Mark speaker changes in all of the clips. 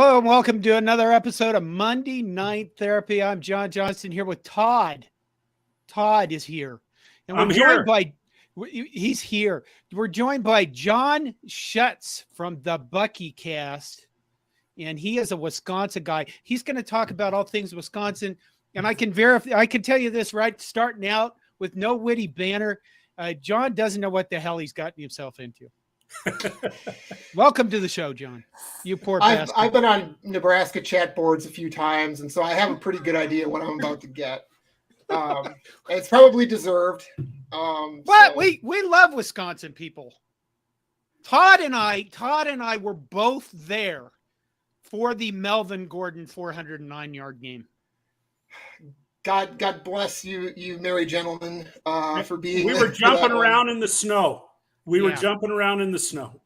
Speaker 1: Hello and welcome to another episode of Monday Night Therapy. I'm John Johnston here with Todd. Todd is here. And we're joined by, he's here. We're joined by John Schuetz from the BuckyCast. And he is a Wisconsin guy. He's going to talk about all things Wisconsin. And I can verify, I can tell you this right, starting out with no witty banner. John doesn't know what the hell he's gotten himself into. Welcome to the show, John. You poor bastard.
Speaker 2: I've been on Nebraska chat boards a few times, and so I have a pretty good idea what I'm about to get. And it's probably deserved.
Speaker 1: But we love Wisconsin people. Todd and I were both there for the Melvin Gordon 409-yard game.
Speaker 2: God bless you merry gentlemen, for being.
Speaker 3: We were jumping around in the snow. We were jumping around in the snow.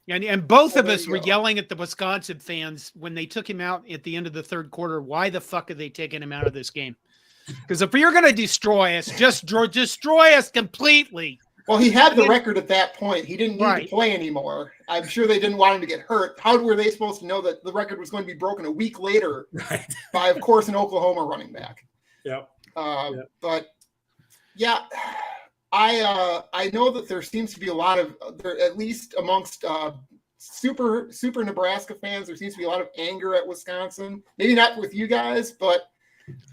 Speaker 1: And both of us were yelling at the Wisconsin fans when they took him out at the end of the third quarter. Why the fuck are they taking him out of this game? Because if you're going to destroy us, just destroy us completely.
Speaker 2: Well, he had the record at that point. He didn't need to play anymore. I'm sure they didn't want him to get hurt. How were they supposed to know that the record was going to be broken a week later by, of course, an Oklahoma running back?
Speaker 3: Yep.
Speaker 2: But, yeah. I know that there seems to be a lot of, at least amongst super Nebraska fans, there seems to be a lot of anger at Wisconsin. Maybe not with you guys, but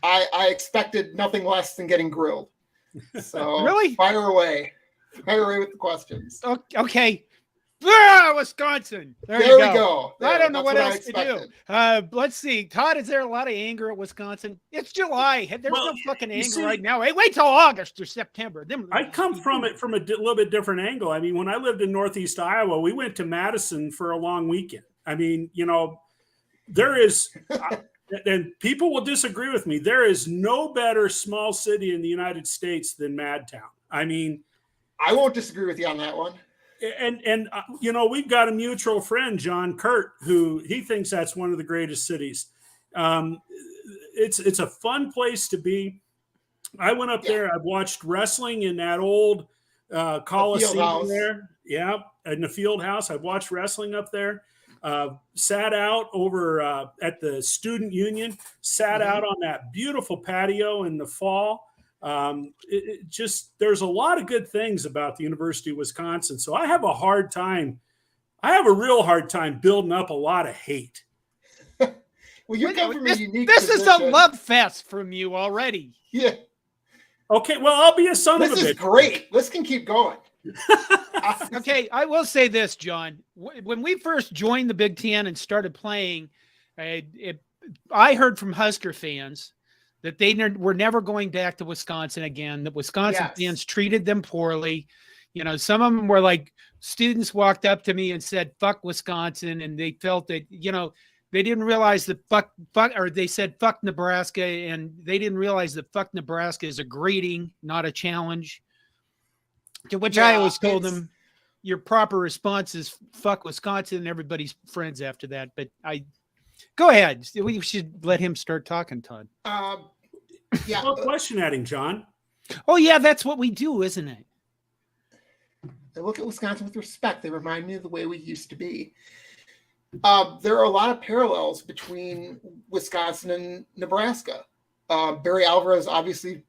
Speaker 2: I expected nothing less than getting grilled. So
Speaker 1: really,
Speaker 2: fire away with the questions.
Speaker 1: Okay. Wisconsin. There
Speaker 2: we go.
Speaker 1: I don't know what else to do. Let's see. Todd, is there a lot of anger at Wisconsin? It's July. There's no fucking anger right now. Hey, wait till August or September.
Speaker 3: I come from it from a little bit different angle. I mean, when I lived in Northeast Iowa, we went to Madison for a long weekend. I mean, there is, and people will disagree with me, there is no better small city in the United States than Madtown. I mean,
Speaker 2: I won't disagree with you on that one.
Speaker 3: And we've got a mutual friend, John Kurt, who he thinks that's one of the greatest cities. It's a fun place to be. I went up there. I watched wrestling in that old Coliseum there. Yeah, in the field house. I watched wrestling up there. Sat out over at the Student Union. Sat out on that beautiful patio in the fall. There's a lot of good things about the University of Wisconsin. So I have a real hard time building up a lot of hate.
Speaker 2: Well, you come from a unique
Speaker 1: This
Speaker 2: position.
Speaker 1: is a love fest from you already.
Speaker 2: Yeah.
Speaker 3: Okay, well, I'll be a son of a bitch.
Speaker 2: This is great. This can keep going.
Speaker 1: Okay, I will say this, John. When we first joined the Big Ten and started playing, I heard from Husker fans that they were never going back to Wisconsin again, that Wisconsin fans treated them poorly. Some of them were like, students walked up to me and said, fuck Wisconsin. And they felt that, they didn't realize that or they said, fuck Nebraska. And they didn't realize that fuck Nebraska is a greeting, not a challenge. To which I always told them, your proper response is fuck Wisconsin, and everybody's friends after that. But go ahead. We should let him start talking, Todd.
Speaker 3: No question at him, John.
Speaker 1: Oh, yeah, that's what we do, isn't it?
Speaker 2: I look at Wisconsin with respect. They remind me of the way we used to be. There are a lot of parallels between Wisconsin and Nebraska. Barry Alvarez obviously,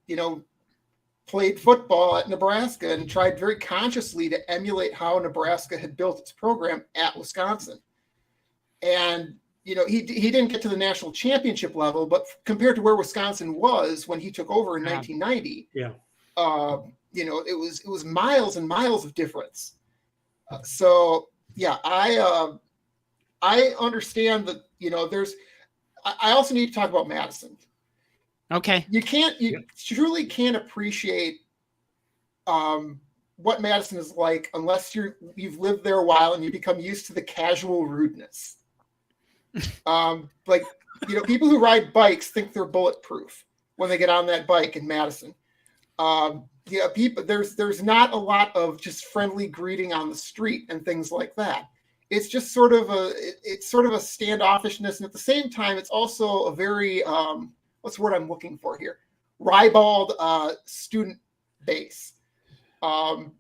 Speaker 2: played football at Nebraska and tried very consciously to emulate how Nebraska had built its program at Wisconsin. And he didn't get to the national championship level, but compared to where Wisconsin was when he took over in 1990, it was miles and miles of difference. I understand that, I also need to talk about Madison.
Speaker 1: Okay.
Speaker 2: You truly can't appreciate what Madison is like unless you've lived there a while and you become used to the casual rudeness. People who ride bikes think they're bulletproof when they get on that bike in Madison. There's not a lot of just friendly greeting on the street and things like that. It's just sort of a standoffishness, and at the same time, it's also a very what's the word I'm looking for here? Ribald student base.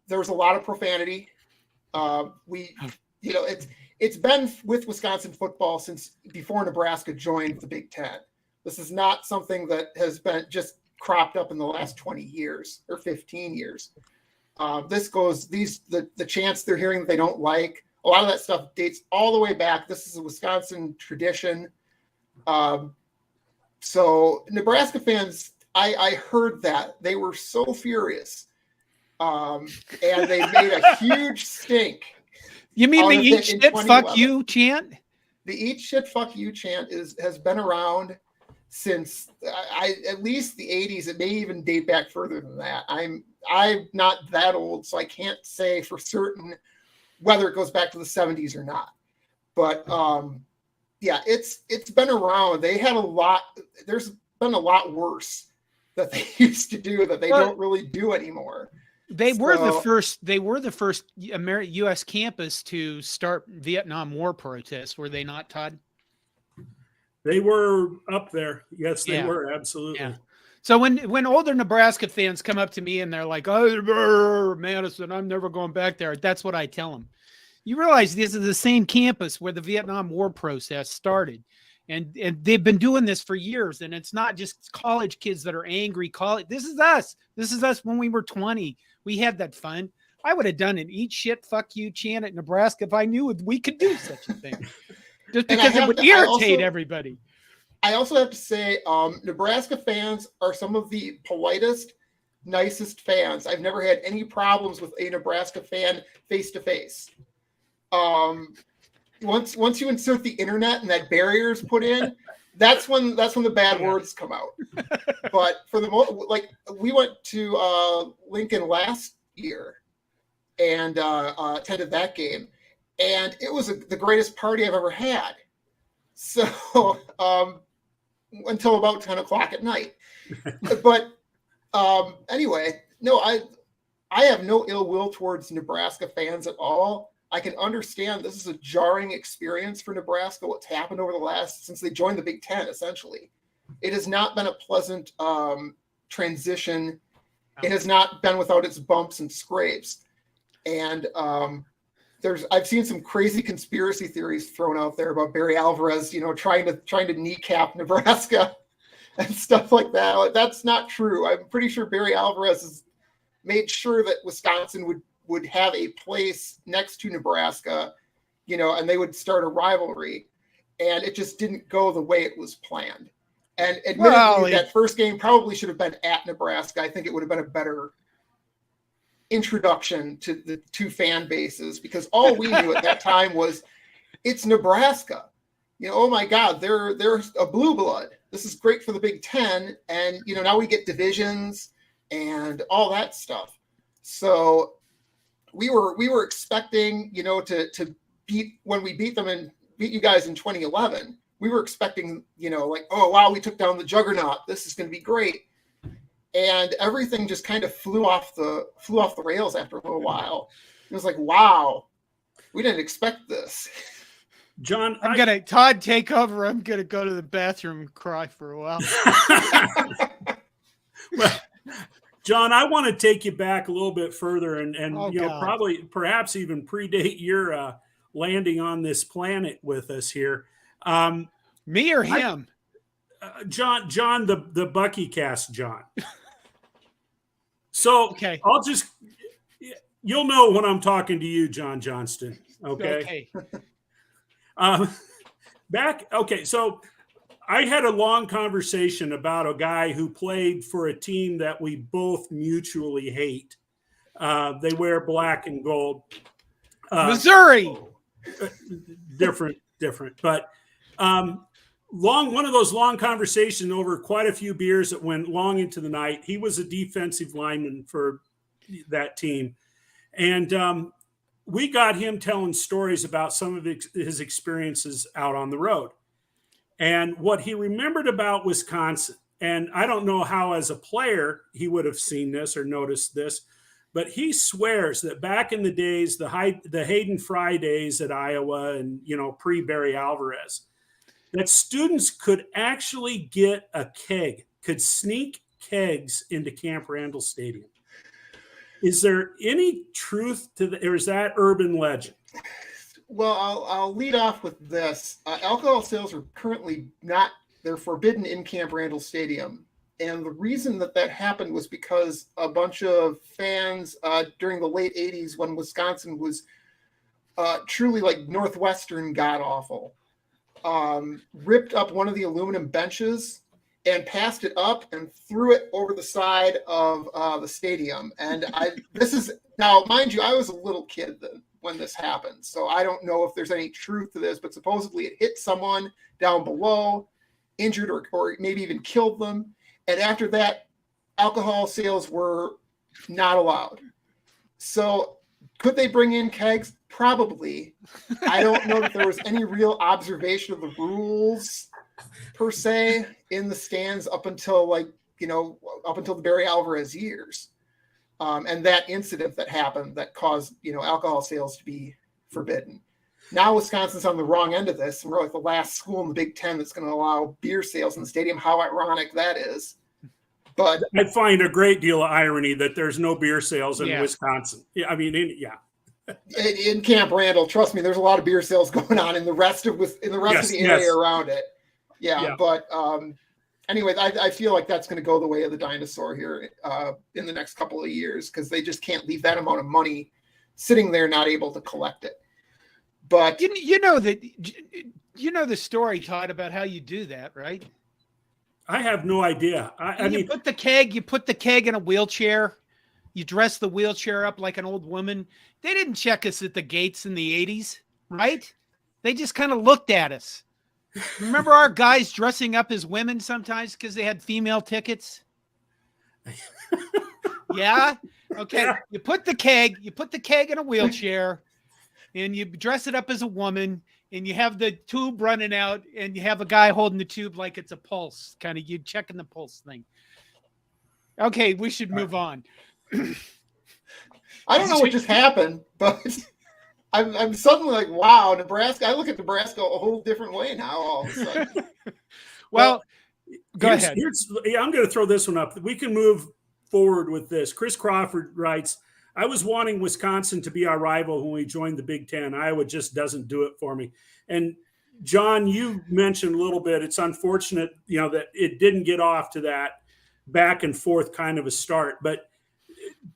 Speaker 2: There's a lot of profanity. it's been with Wisconsin football since before Nebraska joined the Big Ten. This is not something that has been just cropped up in the last 20 years or 15 years. The chants they're hearing that they don't like, a lot of that stuff dates all the way back. This is a Wisconsin tradition. So Nebraska fans, I heard that they were so furious, and they made a huge stink.
Speaker 1: You mean the eat shit fuck you chant?
Speaker 2: The eat shit fuck you chant has been around since at least the 80s. It may even date back further than that. I'm not that old, so I can't say for certain whether it goes back to the 70s or not. But yeah, it's been around. They had a lot. There's been a lot worse that they used to do that they don't really do anymore.
Speaker 1: They were the first U.S. campus to start Vietnam War protests. Were they not, Todd?
Speaker 3: They were up there. Yes, they were. Absolutely.
Speaker 1: Yeah. So when older Nebraska fans come up to me and they're like, "Oh, Madison, I'm never going back there," that's what I tell them. You realize this is the same campus where the Vietnam War protest started. And they've been doing this for years. And it's not just college kids that are angry. This is us. This is us when we were 20. We had that fun. I would have done an eat shit, fuck you chant at Nebraska if I knew we could do such a thing. Just because it would irritate everybody.
Speaker 2: I also have to say, Nebraska fans are some of the politest, nicest fans. I've never had any problems with a Nebraska fan face to face. Once you insert the internet and that barrier is put in, that's when the bad words come out. But for the we went to Lincoln last year and attended that game, and it was the greatest party I've ever had. So until about 10 o'clock at night. But anyway, no, I have no ill will towards Nebraska fans at all. I can understand this is a jarring experience for Nebraska, what's happened over the last, since they joined the Big Ten, essentially. It has not been a pleasant transition. It has not been without its bumps and scrapes. And I've seen some crazy conspiracy theories thrown out there about Barry Alvarez, trying to kneecap Nebraska and stuff like that. Like, that's not true. I'm pretty sure Barry Alvarez has made sure that Wisconsin would have a place next to Nebraska, and they would start a rivalry, and it just didn't go the way it was planned. And admittedly, that first game probably should have been at Nebraska. I think it would have been a better introduction to the two fan bases, because all we knew at that time was it's Nebraska. Oh my God, they're a blue blood. This is great for the Big Ten, and now we get divisions and all that stuff. So we were expecting, to beat, when we beat you guys in 2011. We were expecting, oh wow, we took down the juggernaut. This is going to be great. And everything just kind of flew off the rails after a little while. It was like, wow, we didn't expect this.
Speaker 3: John,
Speaker 1: Todd, take over. I'm gonna go to the bathroom and cry for a while.
Speaker 3: Well, John, I want to take you back a little bit further and perhaps even predate your landing on this planet with us here.
Speaker 1: Me or him?
Speaker 3: John, the BuckyCast, John. So
Speaker 1: okay.
Speaker 3: You'll know when I'm talking to you, John Johnston. Okay. So I had a long conversation about a guy who played for a team that we both mutually hate. They wear black and gold.
Speaker 1: Missouri.
Speaker 3: Different. But one of those long conversations over quite a few beers that went long into the night. He was a defensive lineman for that team. And we got him telling stories about some of his experiences out on the road. And what he remembered about Wisconsin, and I don't know how as a player he would have seen this or noticed this, but he swears that back in the days, the Hayden Fry days at Iowa and, pre-Barry Alvarez, that students could actually get could sneak kegs into Camp Randall Stadium. Is there any truth to that, or is that urban legend?
Speaker 2: I'll lead off with this. Alcohol sales are currently not, they're forbidden in Camp Randall Stadium. And the reason that happened was because a bunch of fans during the late 80s, when Wisconsin was truly like Northwestern god awful, ripped up one of the aluminum benches and passed it up and threw it over the side of the stadium. And this is, now mind you, I was a little kid then when this happened, so I don't know if there's any truth to this, but supposedly it hit someone down below, injured or maybe even killed them. And after that, alcohol sales were not allowed. So could they bring in kegs? Probably. I don't know that there was any real observation of the rules per se in the stands up until the Barry Alvarez years. And that incident that happened that caused, alcohol sales to be forbidden. Now Wisconsin's on the wrong end of this, and we're like the last school in the Big Ten that's going to allow beer sales in the stadium. How ironic that is. But
Speaker 3: I find a great deal of irony that there's no beer sales in Wisconsin. Yeah, I mean, in
Speaker 2: Camp Randall, trust me, there's a lot of beer sales going on in the rest of the area around it. Yeah. But anyway, I feel like that's going to go the way of the dinosaur here in the next couple of years, because they just can't leave that amount of money sitting there not able to collect it. But
Speaker 1: you know the story, Todd, about how you do that, right?
Speaker 3: I have no idea. I mean,
Speaker 1: you put the keg in a wheelchair. You dress the wheelchair up like an old woman. They didn't check us at the gates in the 80s, right? They just kind of looked at us. Remember our guys dressing up as women sometimes because they had female tickets? Yeah? Okay.
Speaker 3: Yeah.
Speaker 1: You put the keg in a wheelchair, and you dress it up as a woman, and you have the tube running out, and you have a guy holding the tube like it's a pulse, kind of you checking the pulse thing. Okay, we should move on.
Speaker 2: I don't know what just happened, but I'm suddenly like, wow, Nebraska. I look at Nebraska a whole different way now all of a sudden.
Speaker 1: Well, go ahead.
Speaker 3: I'm going to throw this one up. We can move forward with this. Chris Crawford writes, I was wanting Wisconsin to be our rival when we joined the Big Ten. Iowa just doesn't do it for me. And John, you mentioned a little bit, it's unfortunate, that it didn't get off to that back and forth kind of a start. But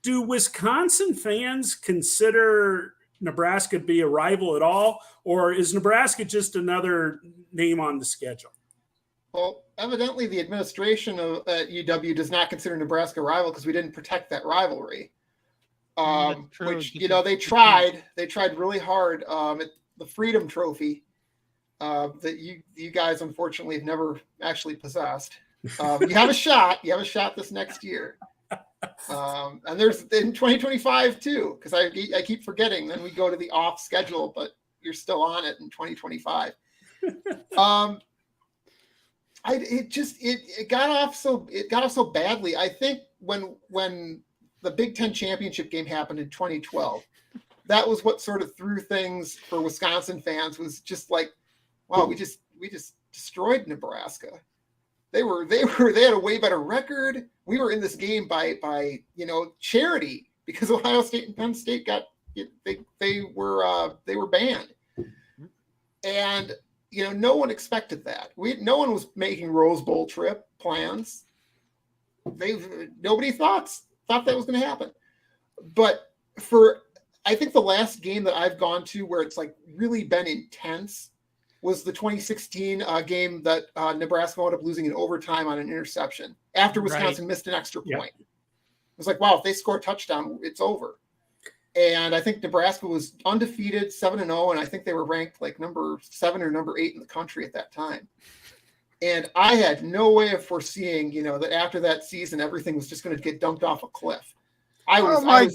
Speaker 3: do Wisconsin fans consider Nebraska to be a rival at all? Or is Nebraska just another name on the schedule?
Speaker 2: Well, evidently the administration at UW does not consider Nebraska a rival because we didn't protect that rivalry. Which they tried really hard at the Freedom Trophy that you guys unfortunately have never actually possessed. You have a shot this next year, and there's in 2025 too, because I keep forgetting. Then we go to the off schedule, but you're still on it in 2025. It got off so badly. I think when the Big Ten championship game happened in 2012. That was what sort of threw things for Wisconsin fans, was just like, wow, we just destroyed Nebraska. They had a way better record. We were in this game by charity, because Ohio State and Penn State they were banned. And no one expected that. No one was making Rose Bowl trip plans. Nobody thought that was going to happen. But I think the last game that I've gone to where it's like really been intense was the 2016 game that Nebraska wound up losing in overtime on an interception after Wisconsin missed an extra point. It was like, wow, if they score a touchdown, it's over. And I think Nebraska was undefeated, 7-0, and I think they were ranked like number 7 or number 8 in the country at that time. And I had no way of foreseeing, that after that season, everything was just going to get dumped off a cliff.
Speaker 1: Oh my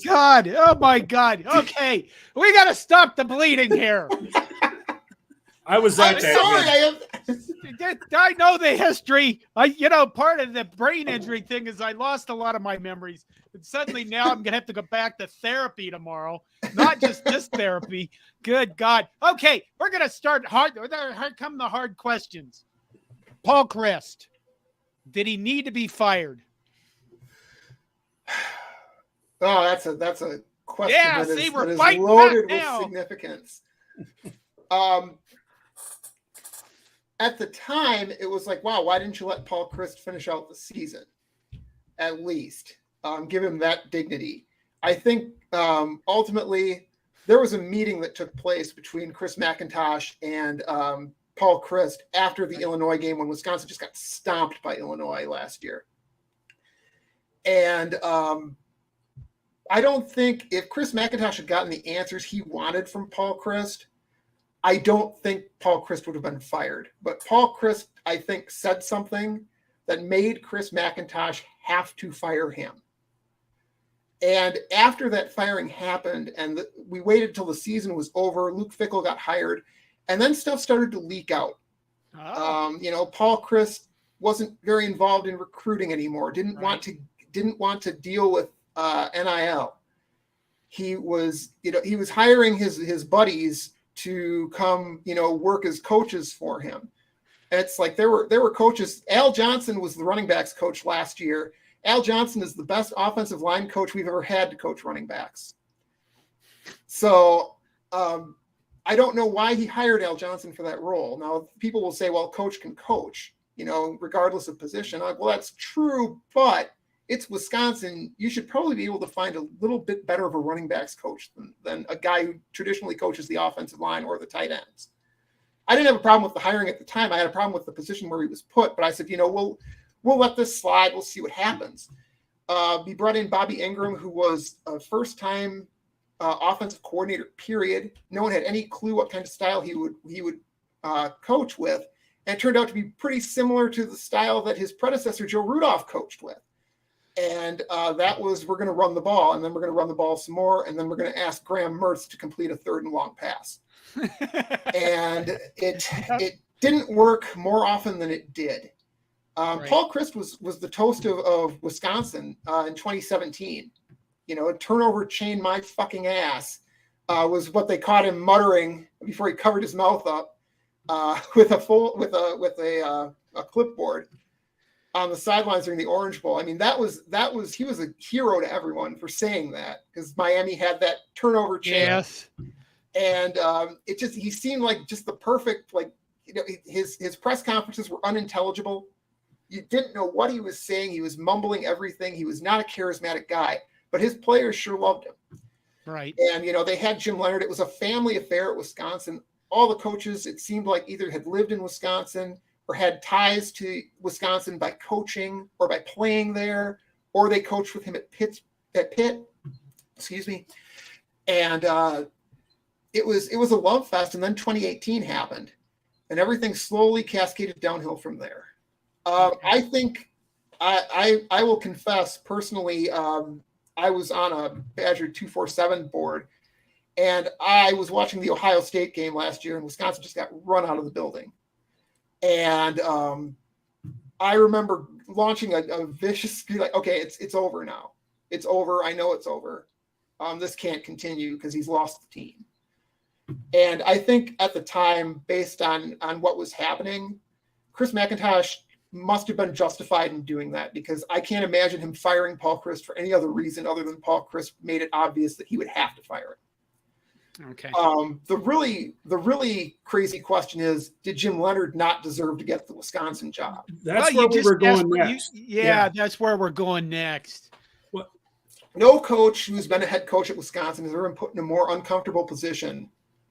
Speaker 1: God. Okay. We got to stop the bleeding here.
Speaker 3: I was that
Speaker 2: sorry.
Speaker 1: I know the history. Part of the brain injury thing is I lost a lot of my memories. And suddenly now I'm going to have to go back to therapy tomorrow. Not just this therapy. Good God. Okay. We're going to start hard. Here come the hard questions. Paul Chryst, did he need to be fired?
Speaker 2: Oh, that's a question that is
Speaker 1: we're fighting
Speaker 2: loaded with
Speaker 1: now.
Speaker 2: significance. At the time, it was like, wow, why didn't you let Paul Chryst finish out the season? At least give him that dignity. I think ultimately there was a meeting that took place between Chris McIntosh and Paul Chryst after the Illinois game when Wisconsin just got stomped by Illinois last year. And I don't think if Chris McIntosh had gotten the answers he wanted from Paul Chryst, I don't think Paul Chryst would have been fired. But Paul Chryst, I think, said something that made Chris McIntosh have to fire him. And after that firing happened, and we waited till the season was over, Luke Fickell got hired, and then stuff started to leak out. Oh. Paul Chryst wasn't very involved in recruiting anymore. Didn't want to deal with NIL. He was hiring his buddies to come, work as coaches for him. And it's like there were coaches. Al Johnson was the running backs coach last year. Al Johnson is the best offensive line coach we've ever had to coach running backs. So I don't know why he hired Al Johnson for that role. Now, people will say, well, coach can coach, regardless of position. I'm like, well, that's true, but it's Wisconsin. You should probably be able to find a little bit better of a running backs coach than a guy who traditionally coaches the offensive line or the tight ends. I didn't have a problem with the hiring at the time. I had a problem with the position where he was put, but I said, we'll let this slide. We'll see what happens. We brought in Bobby Ingram, who was a first-time offensive coordinator, period. No one had any clue what kind of style he would coach with. And it turned out to be pretty similar to the style that his predecessor, Joe Rudolph, coached with. And that was, we're going to run the ball, and then we're going to run the ball some more, and then we're going to ask Graham Mertz to complete a 3rd and long pass. And it didn't work more often than it did. Right. Paul Chryst was the toast of Wisconsin in 2017. A turnover chain my fucking ass was what they caught him muttering before he covered his mouth up with a clipboard on the sidelines during the Orange Bowl. I mean, he was a hero to everyone for saying that, because Miami had that turnover chain.
Speaker 1: Yes.
Speaker 2: And he seemed like just the perfect, his press conferences were unintelligible. You didn't know what he was saying. He was mumbling everything. He was not a charismatic guy, but his players sure loved him.
Speaker 1: Right.
Speaker 2: And, they had Jim Leonard. It was a family affair at Wisconsin. All the coaches, it seemed like, either had lived in Wisconsin or had ties to Wisconsin by coaching or by playing there, or they coached with him at Pitt. Excuse me. And it was a love fest. And then 2018 happened, and everything slowly cascaded downhill from there. I think I will confess personally, I was on a Badger 247 board, and I was watching the Ohio State game last year, and Wisconsin just got run out of the building. And I remember launching a vicious, okay, it's over now. It's over. I know it's over. This can't continue because he's lost the team. And I think at the time, based on what was happening, Chris McIntosh must have been justified in doing that, because I can't imagine him firing Paul Chryst for any other reason other than Paul Chryst made it obvious that he would have to fire him.
Speaker 1: Okay.
Speaker 2: The really crazy question is, did Jim Leonard not deserve to get the Wisconsin job?
Speaker 3: That's where we were going next.
Speaker 1: That's where we're going next.
Speaker 2: Well, no coach who's been a head coach at Wisconsin has ever been put in a more uncomfortable position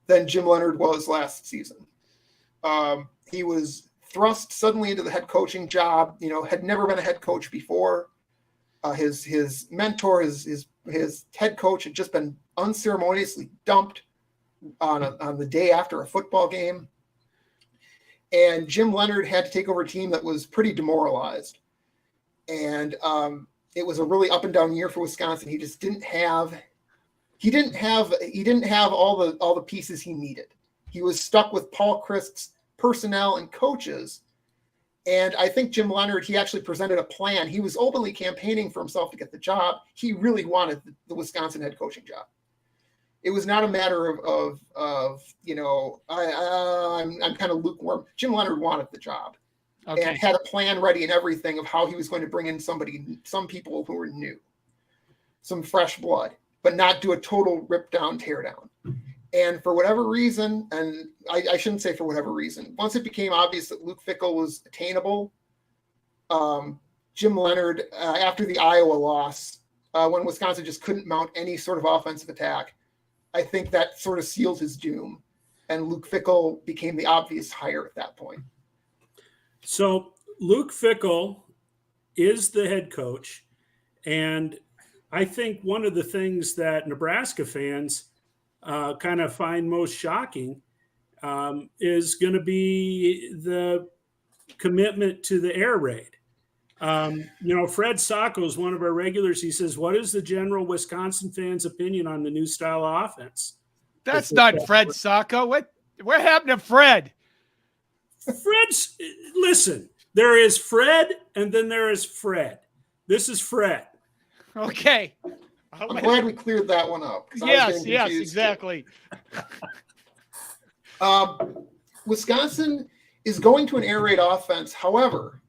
Speaker 2: than Jim Leonard was last season. He was thrust suddenly into the head coaching job, had never been a head coach before. His mentor, his head coach, had just been unceremoniously dumped on the day after a football game. And Jim Leonard had to take over a team that was pretty demoralized. And it was a really up and down year for Wisconsin. He just didn't have all the pieces he needed. He was stuck with Paul Chryst's personnel and coaches. And I think Jim Leonard, he actually presented a plan. He was openly campaigning for himself to get the job. He really wanted the Wisconsin head coaching job. It was not a matter of I'm kind of lukewarm. Jim Leonard wanted the job, and had a plan ready and everything of how he was going to bring in some people who were new, some fresh blood, but not do a total rip down, tear down. And for whatever reason, and I shouldn't say for whatever reason, once it became obvious that Luke Fickell was attainable, Jim Leonhard, after the Iowa loss, when Wisconsin just couldn't mount any sort of offensive attack, I think that sort of sealed his doom. And Luke Fickell became the obvious hire at that point.
Speaker 3: So Luke Fickell is the head coach. And I think one of the things that Nebraska fans kind of find most shocking is going to be the commitment to the air raid. Fred Sacco is one of our regulars. He says, what is the general Wisconsin fans' opinion on the new style of offense?
Speaker 1: That's not Fred Sacco. What happened to Fred?
Speaker 3: Listen, there is Fred and then there is Fred. This is Fred.
Speaker 1: Okay.
Speaker 2: I'm glad we cleared that one up.
Speaker 1: Yes, exactly.
Speaker 2: Wisconsin is going to an air raid offense. However,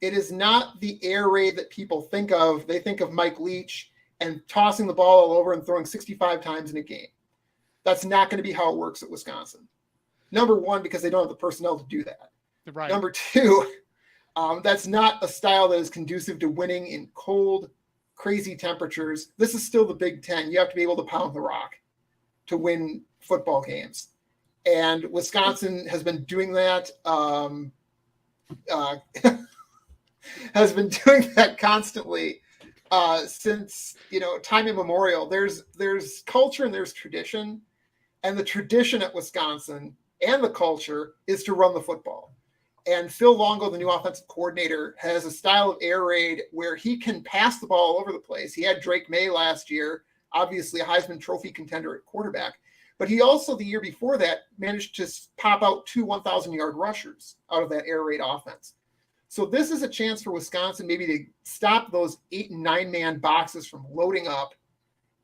Speaker 2: it is not the air raid that people think of. They think of Mike Leach and tossing the ball all over and throwing 65 times in a game. That's not going to be how it works at Wisconsin. Number one, because they don't have the personnel to do that.
Speaker 1: Right.
Speaker 2: Number two, that's not a style that is conducive to winning in cold, crazy temperatures. This is still the Big Ten. You have to be able to pound the rock to win football games. And Wisconsin has been doing that, has been doing that constantly since, time immemorial. There's culture and there's tradition. And the tradition at Wisconsin and the culture is to run the football. And Phil Longo, the new offensive coordinator, has a style of air raid where he can pass the ball all over the place. He had Drake May last year, obviously a Heisman Trophy contender at quarterback. But he also, the year before that, managed to pop out 2 1,000-yard rushers out of that air raid offense. So this is a chance for Wisconsin maybe to stop those 8- and 9-man boxes from loading up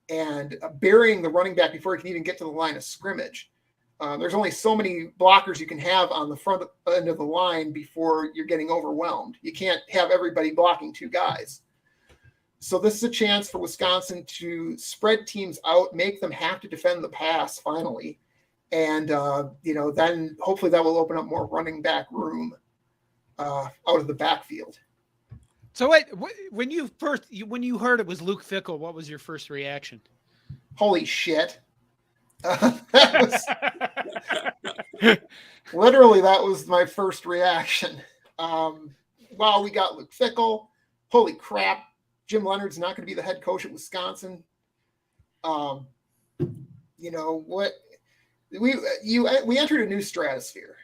Speaker 2: and burying the running back before he can even get to the line of scrimmage. There's only so many blockers you can have on the front end of the line before you're getting overwhelmed. You can't have everybody blocking 2 guys. So this is a chance for Wisconsin to spread teams out, make them have to defend the pass finally. And, then hopefully that will open up more running back room out of the backfield.
Speaker 1: So when you heard it was Luke Fickell, what was your first reaction?
Speaker 2: Holy shit. Literally, that was my first reaction. Wow, we got Luke Fickell. Holy crap. Jim Leonhard's not going to be the head coach at Wisconsin. We entered a new stratosphere.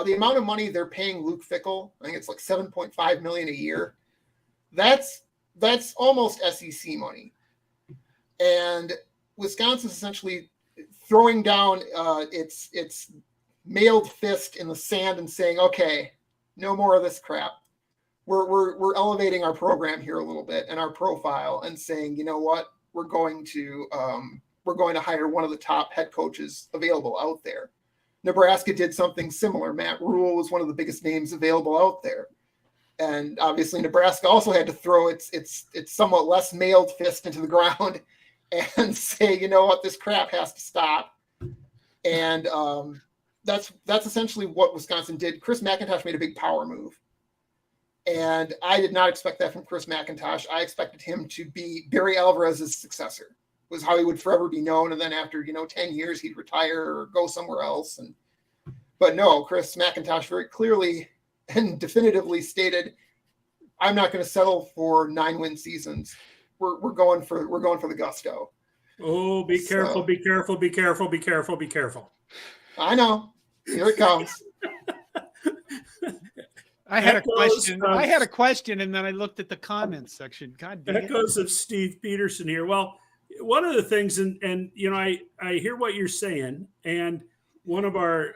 Speaker 2: The amount of money they're paying Luke Fickell, I think it's like $7.5 million a year. That's almost SEC money. And Wisconsin's essentially throwing down its mailed fist in the sand and saying, okay, no more of this crap. We're elevating our program here a little bit and our profile and saying, you know what, we're going to hire one of the top head coaches available out there. Nebraska did something similar. Matt Rule was one of the biggest names available out there. And obviously Nebraska also had to throw its somewhat less mailed fist into the ground and say, you know what, this crap has to stop. And that's essentially what Wisconsin did. Chris McIntosh made a big power move. And I did not expect that from Chris McIntosh. I expected him to be Barry Alvarez's successor, was how he would forever be known. And then after, 10 years, he'd retire or go somewhere else. But no, Chris McIntosh very clearly and definitively stated, I'm not going to settle for 9-win seasons. We're going for the gusto.
Speaker 3: Oh, be careful, be careful, be careful, be careful, be careful.
Speaker 2: I know. Here it comes.
Speaker 1: I had a question, and then I looked at the comments section. God damn it.
Speaker 3: Echoes of Steve Peterson here. Well, one of the things, and I hear what you're saying, and one of our,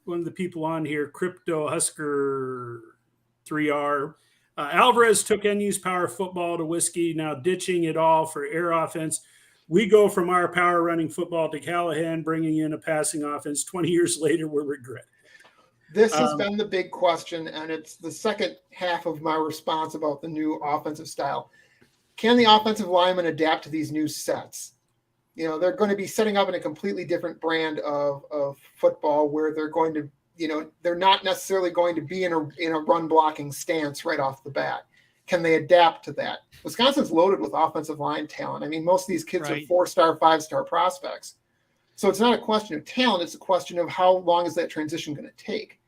Speaker 3: one of the people on here, Crypto Husker 3R, Alvarez took NU's power football to whiskey, now ditching it all for air offense. We go from our power running football to Callahan bringing in a passing offense. 20 years later, we're regret.
Speaker 2: This has been the big question, and it's the second half of my response about the new offensive style. Can the offensive lineman adapt to these new sets? they're going to be setting up in a completely different brand of football where they're going to, they're not necessarily going to be in a run blocking stance right off the bat. Can they adapt to that? Wisconsin's loaded with offensive line talent. I mean, most of these kids are 4-star, 5-star prospects. So it's not a question of talent. It's a question of how long is that transition going to take?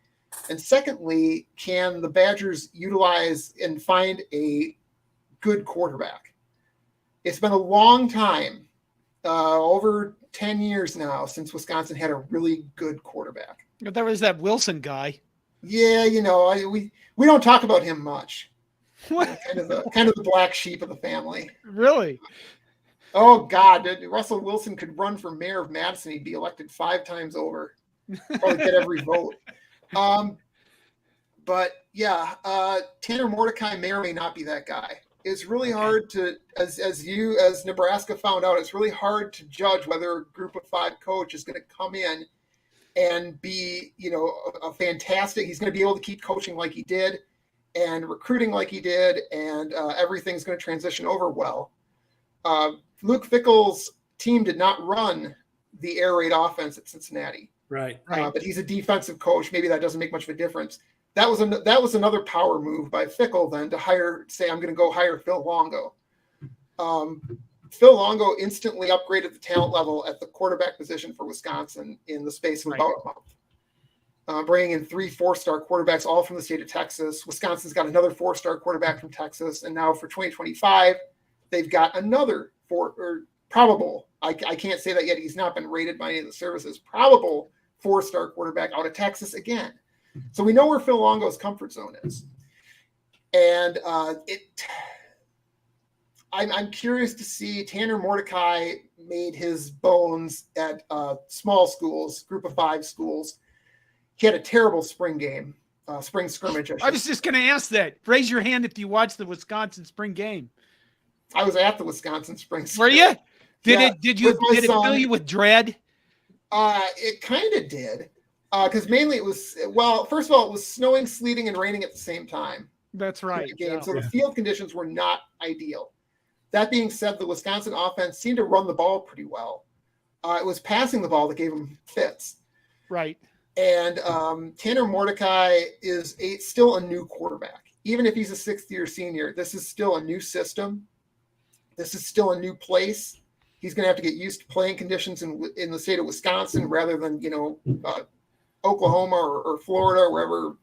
Speaker 2: And secondly, can the Badgers utilize and find a good quarterback? It's been a long time, over 10 years now, since Wisconsin had a really good quarterback.
Speaker 1: But there was that Wilson guy.
Speaker 2: Yeah, we don't talk about him much.
Speaker 1: What?
Speaker 2: Kind of the black sheep of the family.
Speaker 1: Really?
Speaker 2: Oh God, Russell Wilson could run for mayor of Madison. He'd be elected 5 times over. Probably get every vote. But yeah, Tanner Mordecai may or may not be that guy. It's really hard to, as Nebraska found out, it's really hard to judge whether a group of 5 coach is going to come in and be, a fantastic. He's going to be able to keep coaching like he did and recruiting like he did, and everything's going to transition over well. Luke Fickell's team did not run the air raid offense at Cincinnati.
Speaker 3: Right.
Speaker 2: But he's a defensive coach. Maybe that doesn't make much of a difference. That was another power move by Fickell then to I'm going to go hire Phil Longo. Phil Longo instantly upgraded the talent level at the quarterback position for Wisconsin in the space of about a month. Bringing in 3 4-star quarterbacks, all from the state of Texas. Wisconsin's got another 4-star quarterback from Texas. And now for 2025, they've got another probable, I can't say that yet. He's not been rated by any of the services, probable 4-star quarterback out of Texas again. So we know where Phil Longo's comfort zone is. And I'm curious to see. Tanner Mordecai made his bones at small schools, group of 5 schools. He had a terrible spring game, spring scrimmage.
Speaker 1: I was just going to ask that. Raise your hand if you watched the Wisconsin spring game.
Speaker 2: I was at the Wisconsin spring
Speaker 1: scrimmage. Were you? Did it fill you with dread?
Speaker 2: It kind of did. Because mainly it was, first of all, it was snowing, sleeting, and raining at the same time.
Speaker 1: That's right.
Speaker 2: Game. So the field conditions were not ideal. That being said, the Wisconsin offense seemed to run the ball pretty well. It was passing the ball that gave them fits.
Speaker 1: Right.
Speaker 2: And Tanner Mordecai is still a new quarterback. Even if he's a 6th-year senior, this is still a new system. This is still a new place. He's going to have to get used to playing conditions in the state of Wisconsin rather than, Oklahoma or Florida, or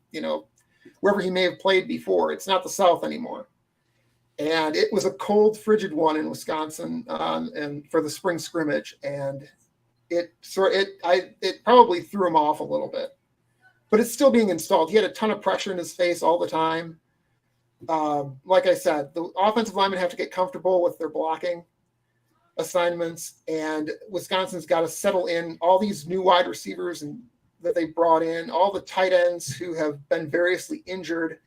Speaker 2: wherever he may have played before. It's not the South anymore. And it was a cold, frigid one in Wisconsin and for the spring scrimmage. And it probably threw him off a little bit. But it's still being installed. He had a ton of pressure in his face all the time. Like I said, the offensive linemen have to get comfortable with their blocking assignments. And Wisconsin's got to settle in all these new wide receivers that they brought in, all the tight ends who have been variously injured,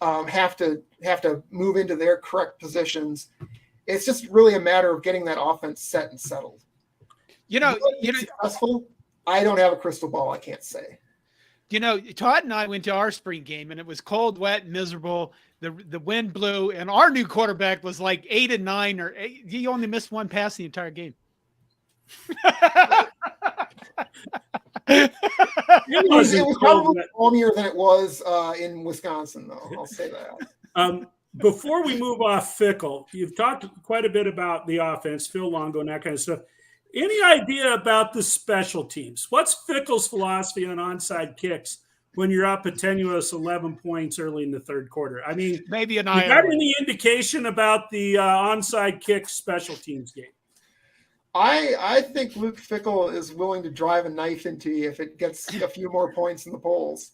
Speaker 2: have to move into their
Speaker 1: positions.
Speaker 2: It's just really a matter of getting that offense set and settled. Successful. I don't have a crystal ball. I can't say.
Speaker 1: Todd and I went to our spring game, and it was cold, wet, and miserable. The wind blew, and our new quarterback was like 8 and 9, or 8. He only missed 1 pass the entire game.
Speaker 2: It was probably warmer than it was in Wisconsin, though. I'll say that.
Speaker 3: Before we move off Fickell, you've talked quite a bit about the offense, Phil Longo, and that kind of stuff. Any idea about the special teams? What's Fickell's philosophy on onside kicks when you're up a tenuous 11 points early in the 3rd quarter? I mean,
Speaker 1: maybe you
Speaker 3: got any indication about the onside kick special teams game?
Speaker 2: I think Luke Fickell is willing to drive a knife into you if it gets a few more points in the polls.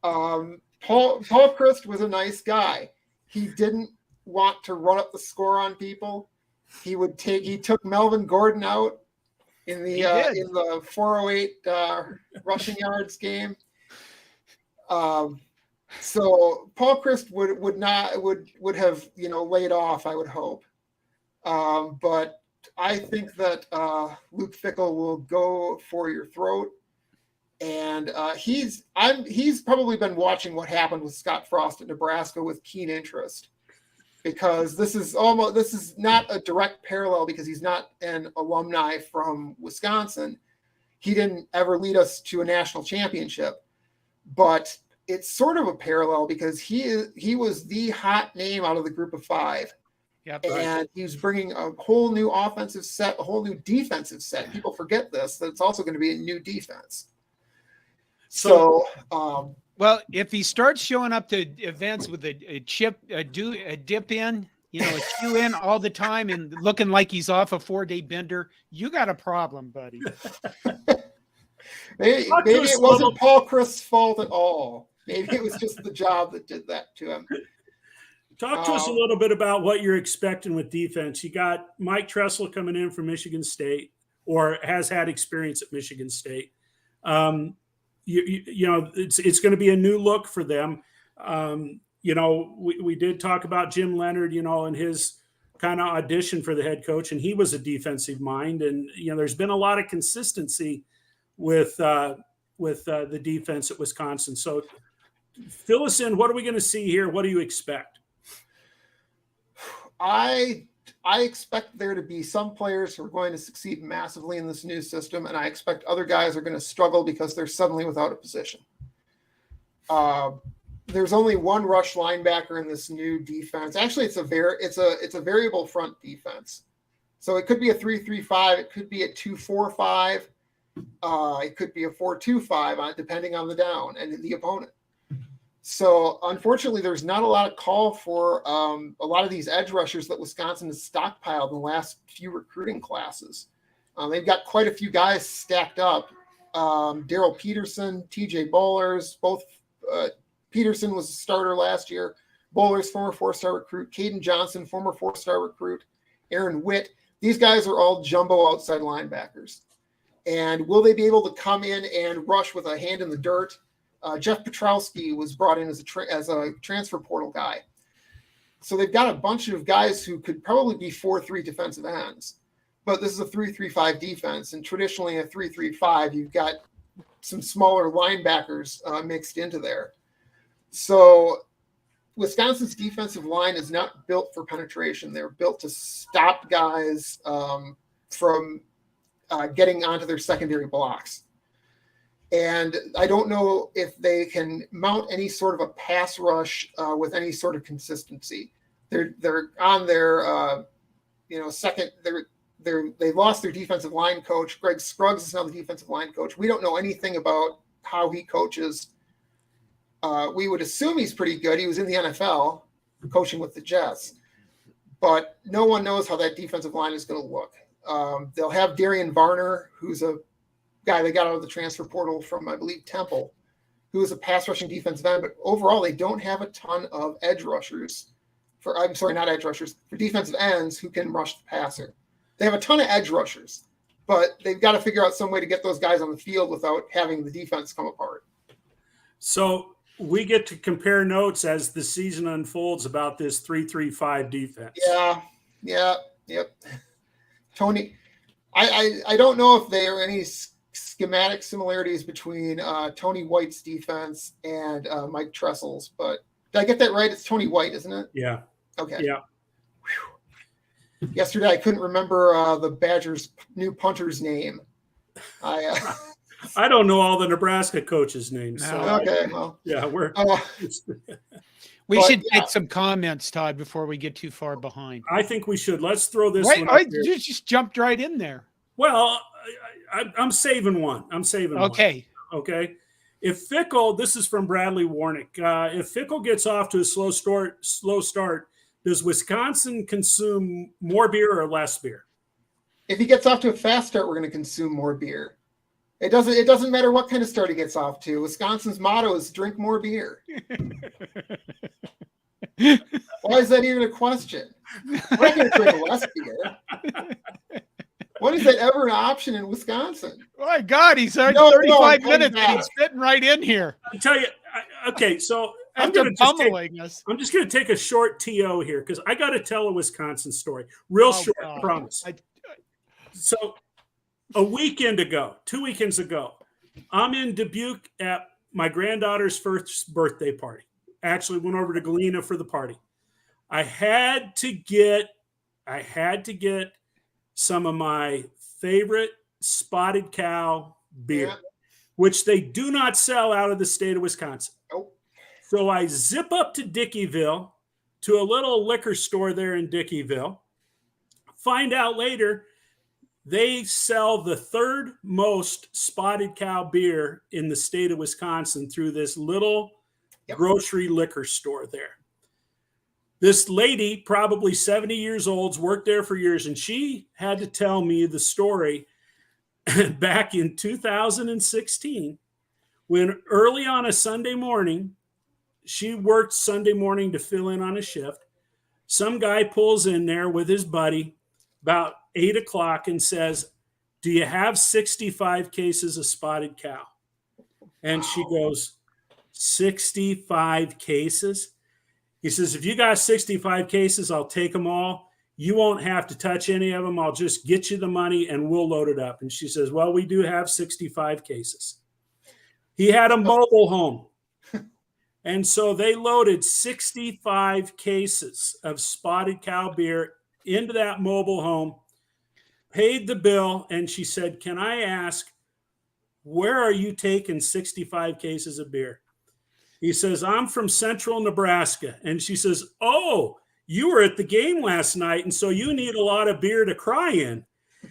Speaker 2: Paul Chryst was a nice guy. He didn't want to run up the score on people. He took Melvin Gordon out in the 408 rushing yards game. So Paul Chryst would have laid off, I would hope. But I think that Luke Fickell will go for your throat, and he's probably been watching what happened with Scott Frost at Nebraska with keen interest. because this is not a direct parallel because he's not an alumni from Wisconsin. He didn't ever lead us to a national championship, but it's sort of a parallel because he was the hot name out of the group of five.
Speaker 1: Yep.
Speaker 2: And he's bringing a whole new offensive set, a whole new defensive set. People forget this, that it's also going to be a new defense. So,
Speaker 1: well, if he starts showing up to events with a dip in, a chew in all the time and looking like he's off a 4-day bender, you got a problem, buddy.
Speaker 2: maybe it wasn't Paul Chryst's fault at all. Maybe it was just the job that did that to him.
Speaker 3: Talk to us a little bit about what you're expecting with defense. You got Mike Tressel coming in from Michigan State, or has had experience at Michigan State. It's going to be a new look for them. We did talk about Jim Leonard, and his kind of audition for the head coach, and he was a defensive mind. And there's been a lot of consistency with the defense at Wisconsin. So fill us in. What are we going to see here? What do you expect?
Speaker 2: I expect there to be some players who are going to succeed massively in this new system, and I expect other guys are going to struggle because they're suddenly without a position. There's only one rush linebacker in this new defense. Actually, it's a variable front defense. So it could be a 3-3-5, it could be a 2-4-5, it could be a 4-2-5, depending on the down and the opponent. So unfortunately, there's not a lot of call for a lot of these edge rushers that Wisconsin has stockpiled in the last few recruiting classes. They've got quite a few guys stacked up. Daryl Peterson, TJ Bowlers, both Peterson was a starter last year. Bowlers, former 4-star recruit. Caden Johnson, former 4-star recruit. Aaron Witt. These guys are all jumbo outside linebackers. And will they be able to come in and rush with a hand in the dirt? Jeff Petrowski was brought in as a transfer portal guy. So they've got a bunch of guys who could probably be 4-3 defensive ends. But this is a 3-3-5 defense. And traditionally a 3-3-5, you've got some smaller linebackers mixed into there. So Wisconsin's defensive line is not built for penetration. They're built to stop guys from getting onto their secondary blocks. And I don't know if they can mount any sort of a pass rush with any sort of consistency. They're on their second. They lost their defensive line coach. Greg Scruggs is now the defensive line coach. We don't know anything about how he coaches. We would assume he's pretty good. He was in the NFL coaching with the Jets, but no one knows how that defensive line is going to look. They'll have Darian Varner, who's a guy they got out of the transfer portal from, I believe, Temple, who is a pass rushing defensive end, but overall they don't have a ton of edge rushers for defensive ends who can rush the passer. They have a ton of edge rushers, but they've got to figure out some way to get those guys on the field without having the defense come apart.
Speaker 3: So we get to compare notes as the season unfolds about this 3-3-5 defense. Yep.
Speaker 2: Tony, I don't know if there are any schematic similarities between Tony White's defense and Mike Tressel's, but did I get that right? It's Tony White, isn't it?
Speaker 3: Yeah.
Speaker 2: Okay.
Speaker 3: Yeah.
Speaker 2: Whew. Yesterday, I couldn't remember the Badgers' new punter's name.
Speaker 3: I don't know all the Nebraska coaches' names. So
Speaker 2: okay.
Speaker 1: We should take some comments, Todd, before we get too far behind.
Speaker 3: I think we should. Let's throw this one.
Speaker 1: You just jumped right in there.
Speaker 3: Well, I'm saving one.
Speaker 1: Okay.
Speaker 3: One. Okay. If Fickell, this is from Bradley Warnick. If Fickell gets off to a slow start, does Wisconsin consume more beer or less beer?
Speaker 2: If he gets off to a fast start, we're going to consume more beer. It doesn't matter what kind of start he gets off to. Wisconsin's motto is drink more beer. Why is that even a question? We're not going to drink less beer. When is that ever an option in Wisconsin?
Speaker 1: My God, he's 35 minutes and he's fitting right in here.
Speaker 3: I tell you, okay, so I'm just going to take a short TO here because I got to tell a Wisconsin story. Short, I promise. So a weekend ago, 2 weekends ago, I'm in Dubuque at my granddaughter's first birthday party. Actually went over to Galena for the party. I had to get some of my favorite Spotted Cow beer, which they do not sell out of the state of Wisconsin.
Speaker 2: Nope.
Speaker 3: So I zip up to Dickeyville, to a little liquor store there in Dickeyville. Find out later they sell the third most Spotted Cow beer in the state of Wisconsin through this little grocery liquor store there. This lady, probably 70 years old, worked there for years, and she had to tell me the story back in 2016 when early on a Sunday morning, she worked Sunday morning to fill in on a shift. Some guy pulls in there with his buddy about 8 o'clock and says, "Do you have 65 cases of Spotted Cow?" And she goes, 65 cases? He says, "If you got 65 cases, I'll take them all. You won't have to touch any of them. I'll just get you the money and we'll load it up." And she says, "Well, we do have 65 cases." He had a mobile home. And so they loaded 65 cases of Spotted Cow beer into that mobile home, paid the bill, and she said, "Can I ask, where are you taking 65 cases of beer?" He says, "I'm from central Nebraska." And she says, "Oh, you were at the game last night, and so you need a lot of beer to cry in."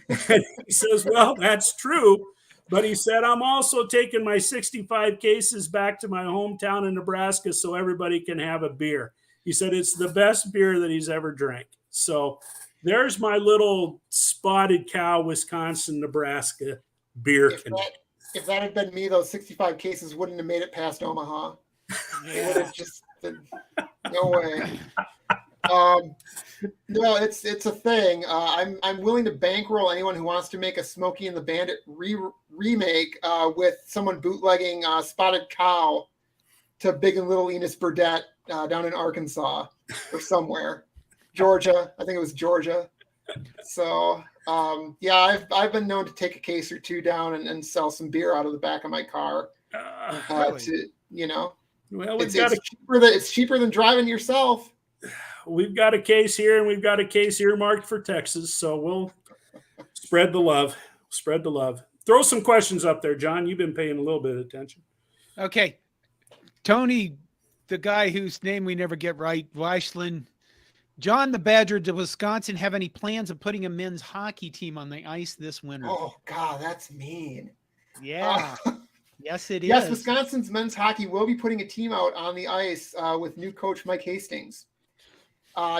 Speaker 3: And he says, "Well, that's true. But," he said, "I'm also taking my 65 cases back to my hometown in Nebraska so everybody can have a beer." He said it's the best beer that he's ever drank. So there's my little Spotted Cow, Wisconsin, Nebraska beer.
Speaker 2: If that had been me, those 65 cases wouldn't have made it past Omaha. It would have just been, no way. No, it's a thing. I'm willing to bankroll anyone who wants to make a Smokey and the Bandit remake with someone bootlegging Spotted Cow to Big and Little Enos Burdette down in Arkansas or somewhere. Georgia. I think it was Georgia. So yeah, I've been known to take a case or two down and sell some beer out of the back of my car.
Speaker 1: Really?
Speaker 2: To, you know,
Speaker 3: Well,
Speaker 2: it's cheaper than driving yourself.
Speaker 3: We've got a case here, and we've got a case earmarked for Texas, so we'll spread the love. Spread the love. Throw some questions up there, John. You've been paying a little bit of attention.
Speaker 1: Okay. Tony, the guy whose name we never get right, Weishland. John the Badger, does Wisconsin have any plans of putting a men's hockey team on the ice this winter?
Speaker 2: Oh, God, that's mean.
Speaker 1: Yeah. Yes, it is.
Speaker 2: Yes, Wisconsin's men's hockey will be putting a team out on the ice with new coach Mike Hastings.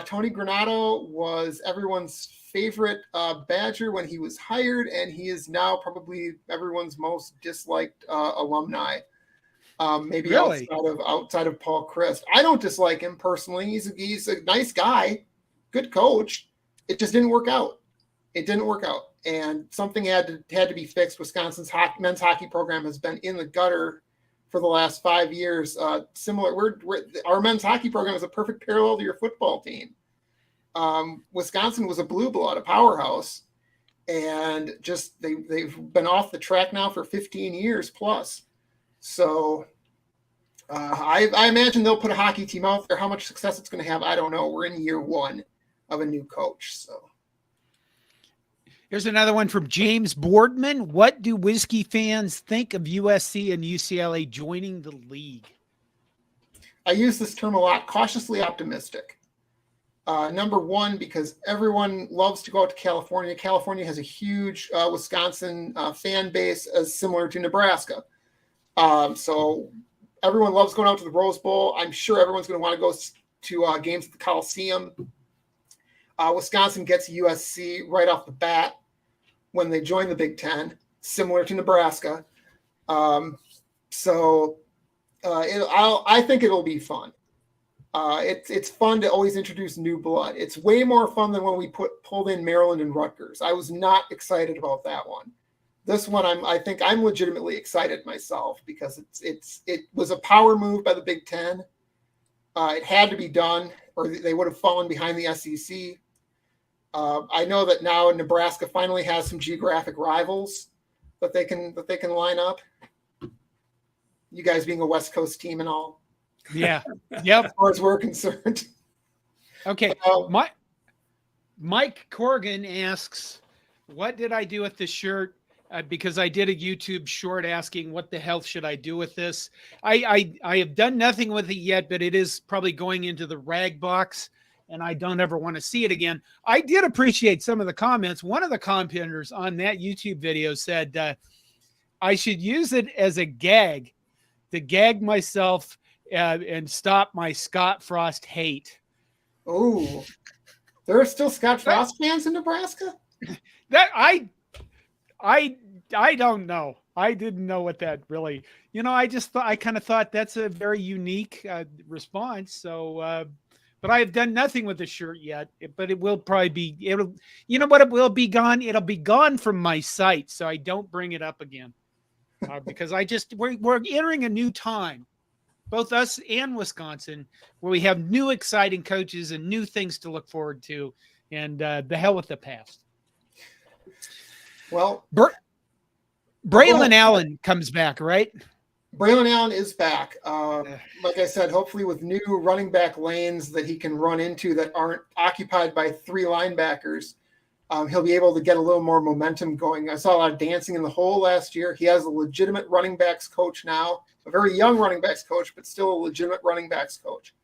Speaker 2: Tony Granato was everyone's favorite Badger when he was hired, and he is now probably everyone's most disliked alumni. Maybe
Speaker 1: really?
Speaker 2: outside of Paul Chryst. I don't dislike him personally. He's a nice guy, good coach. It just didn't work out. It didn't work out, and something had to be fixed. Wisconsin's men's hockey program has been in the gutter for the last 5 years. Our men's hockey program is a perfect parallel to your football team. Wisconsin was a blue blood, a powerhouse, and just they've been off the track now for 15 years plus. So I imagine they'll put a hockey team out there. How much success it's going to have, I don't know. We're in year one of a new coach. So
Speaker 1: here's another one from James Boardman. What do whiskey fans think of USC and UCLA joining the league?
Speaker 2: I use this term a lot, cautiously optimistic. Number one, because everyone loves to go out to California. California has a huge Wisconsin fan base, as similar to Nebraska. So everyone loves going out to the Rose Bowl. I'm sure everyone's going to want to go to games at the Coliseum. Wisconsin gets USC right off the bat when they join the Big Ten, similar to Nebraska. I think it'll be fun. It's fun to always introduce new blood. It's way more fun than when we pulled in Maryland and Rutgers. I was not excited about that one. This one, I think I'm legitimately excited myself because it was a power move by the Big Ten. It had to be done, or they would have fallen behind the SEC. I know that now Nebraska finally has some geographic rivals that they can line up. You guys being a West Coast team and all.
Speaker 1: Yeah. Yep.
Speaker 2: As far as we're concerned.
Speaker 1: Okay. Mike Corrigan asks, what did I do with the shirt? Because I did a YouTube short asking what the hell should I do with this. I have done nothing with it yet, but it is probably going into the rag box, and I don't ever want to see it again. I did appreciate some of the comments. One of the commenters on that YouTube video said I should use it as a gag to gag myself and stop my Scott Frost hate.
Speaker 2: Oh, there are still Scott Frost fans in Nebraska?
Speaker 1: That I don't know. I didn't know what that really, I kind of thought that's a very unique response. So, but I have done nothing with the shirt yet, but it will probably be, it will be gone. It'll be gone from my site. So I don't bring it up again because we're entering a new time, both us and Wisconsin, where we have new exciting coaches and new things to look forward to, and the hell with the past.
Speaker 2: Well,
Speaker 1: Braylon Allen comes back, right?
Speaker 2: Braylon Allen is back. Like I said, hopefully with new running back lanes that he can run into that aren't occupied by 3 linebackers, he'll be able to get a little more momentum going. I saw a lot of dancing in the hole last year. He has a legitimate running backs coach now, a very young running backs coach, but still a legitimate running backs coach.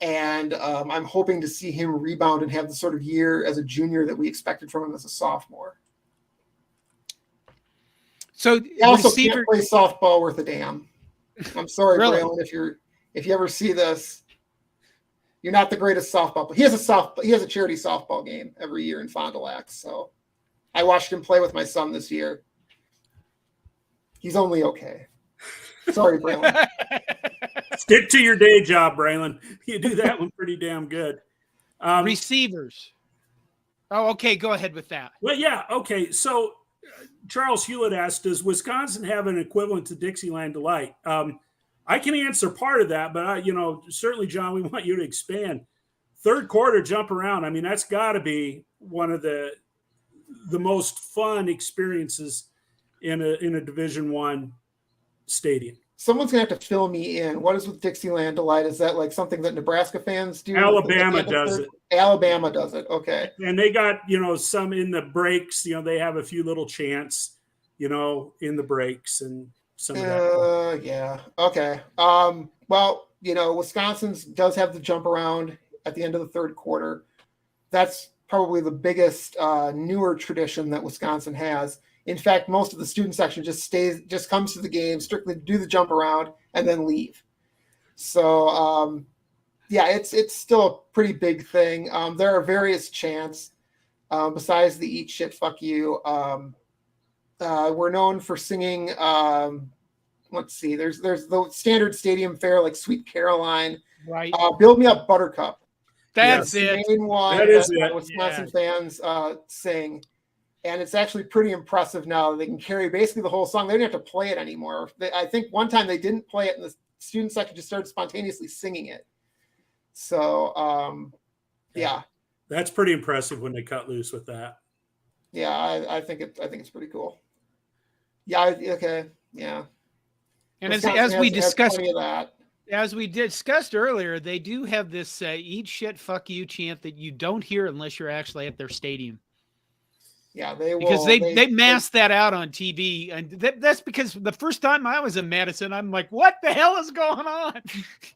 Speaker 2: And I'm hoping to see him rebound and have the sort of year as a junior that we expected from him as a sophomore.
Speaker 1: So
Speaker 2: he also can't play softball worth a damn. I'm sorry, really? Braylon, if you ever see this, you're not the greatest softball player. He has a charity softball game every year in Fond du Lac. So I watched him play with my son this year. He's only okay. Sorry, Braylon.
Speaker 3: Stick to your day job, Braylon. You do that one pretty damn good.
Speaker 1: Receivers. Oh, okay. Go ahead with that.
Speaker 3: Well, yeah. Okay. So Charles Hewlett asked, does Wisconsin have an equivalent to Dixieland Delight? I can answer part of that, but certainly, John, we want you to expand. Third quarter jump around. I mean, that's got to be one of the most fun experiences in a Division I stadium.
Speaker 2: Someone's gonna have to fill me in. What is with Dixieland Delight? Is that like something that Nebraska fans do?
Speaker 3: Alabama does it.
Speaker 2: Alabama does it. Okay.
Speaker 3: And they got, some in the breaks, they have a few little chants, in the breaks and some of that.
Speaker 2: Yeah. Okay. Well, Wisconsin does have the jump around at the end of the third quarter. That's probably the biggest newer tradition that Wisconsin has. In fact, most of the student section just comes to the game strictly to do the jump around and then leave. So, it's still a pretty big thing. There are various chants besides the "Eat Shit, Fuck You." We're known for singing. Let's see. There's the standard stadium fare like "Sweet Caroline,"
Speaker 1: right?
Speaker 2: "Build Me Up, Buttercup."
Speaker 1: That's it.
Speaker 2: The main one
Speaker 3: that is
Speaker 2: that Wisconsin fans sing. And it's actually pretty impressive now. They can carry basically the whole song. They don't have to play it anymore. I think one time they didn't play it, and the student section just started spontaneously singing it. So, yeah.
Speaker 3: That's pretty impressive when they cut loose with that.
Speaker 2: Yeah, I think it's pretty cool. Yeah. Okay. Yeah.
Speaker 1: And as we discussed earlier, they do have this "Eat Shit, Fuck You" chant that you don't hear unless you're actually at their stadium.
Speaker 2: Yeah, they will.
Speaker 1: Because they masked that out on TV. And that's because the first time I was in Madison, I'm like, what the hell is going on?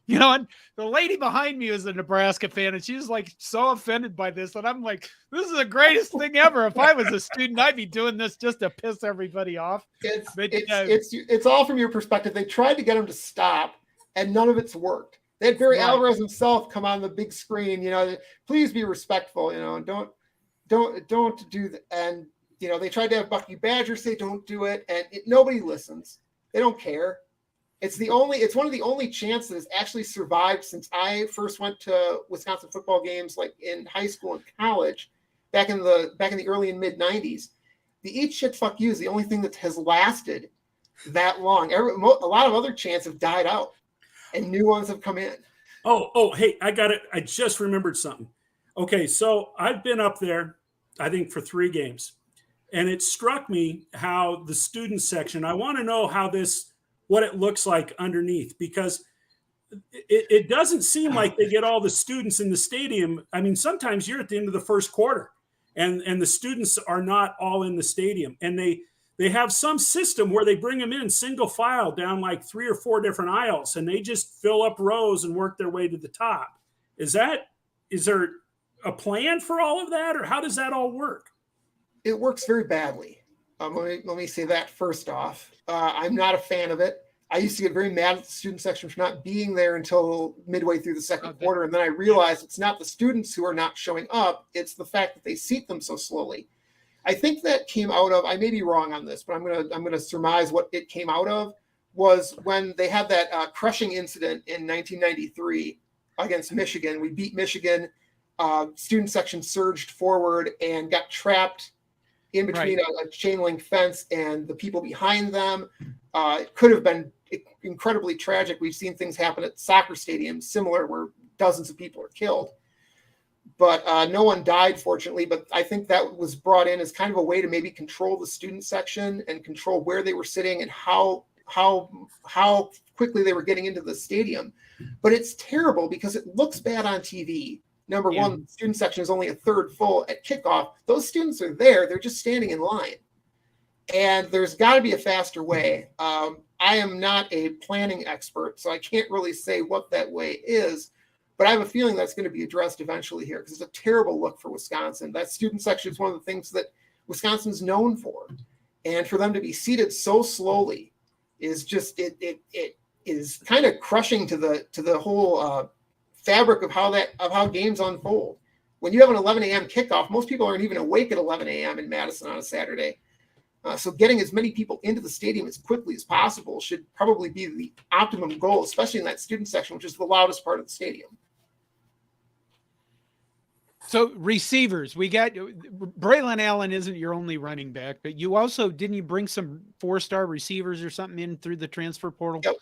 Speaker 1: And the lady behind me was a Nebraska fan, and she was like so offended by this. And I'm like, this is the greatest thing ever. If I was a student, I'd be doing this just to piss everybody off.
Speaker 2: It's all from your perspective. They tried to get him to stop, and none of it's worked. They had Barry Alvarez himself come on the big screen, please be respectful, and don't do that. And they tried to have Bucky Badger say don't do it, and nobody listens. They don't care. It's one of the only chants that has actually survived since I first went to Wisconsin football games, like in high school and college, back in the early and mid 90s. The "Eat Shit, Fuck You" is the only thing that has lasted that long. A lot of other chants have died out, and new ones have come in.
Speaker 3: Oh, hey, I got it. I just remembered something. Okay, so I've been up there, I think, for 3 games. And it struck me how the student section, I want to know what it looks like underneath, because it doesn't seem like they get all the students in the stadium. I mean, sometimes you're at the end of the first quarter and the students are not all in the stadium, and they have some system where they bring them in single file down like 3 or 4 different aisles, and they just fill up rows and work their way to the top. Is there a plan for all of that, or how does that all work?
Speaker 2: It works very badly. Let me say that first off. I'm not a fan of it. I used to get very mad at the student section for not being there until midway through the second quarter. And then I realized it's not the students who are not showing up. It's the fact that they seat them so slowly. I think that came out of, I may be wrong on this, but I'm going to surmise what it came out of was when they had that crushing incident in 1993 against Michigan. We beat Michigan. Student section surged forward and got trapped in between a chain link fence and the people behind them. It could have been incredibly tragic. We've seen things happen at soccer stadiums similar where dozens of people are killed. But no one died, fortunately. But I think that was brought in as kind of a way to maybe control the student section and control where they were sitting and how quickly they were getting into the stadium. But it's terrible because it looks bad on TV. Number one, the student section is only a third full at kickoff. Those students are there. They're just standing in line. And there's got to be a faster way. I am not a planning expert, so I can't really say what that way is. But I have a feeling that's going to be addressed eventually here because it's a terrible look for Wisconsin. That student section is one of the things that Wisconsin's known for. And for them to be seated so slowly is just, it is kind of crushing to the whole fabric of how games unfold. When you have an 11 a.m. kickoff, most people aren't even awake at 11 a.m. in Madison on a Saturday. So getting as many people into the stadium as quickly as possible should probably be the optimum goal, especially in that student section, which is the loudest part of the stadium.
Speaker 1: So receivers, we got Braylon Allen isn't your only running back, but you also didn't you bring some 4-star receivers or something in through the transfer portal?
Speaker 2: Yep.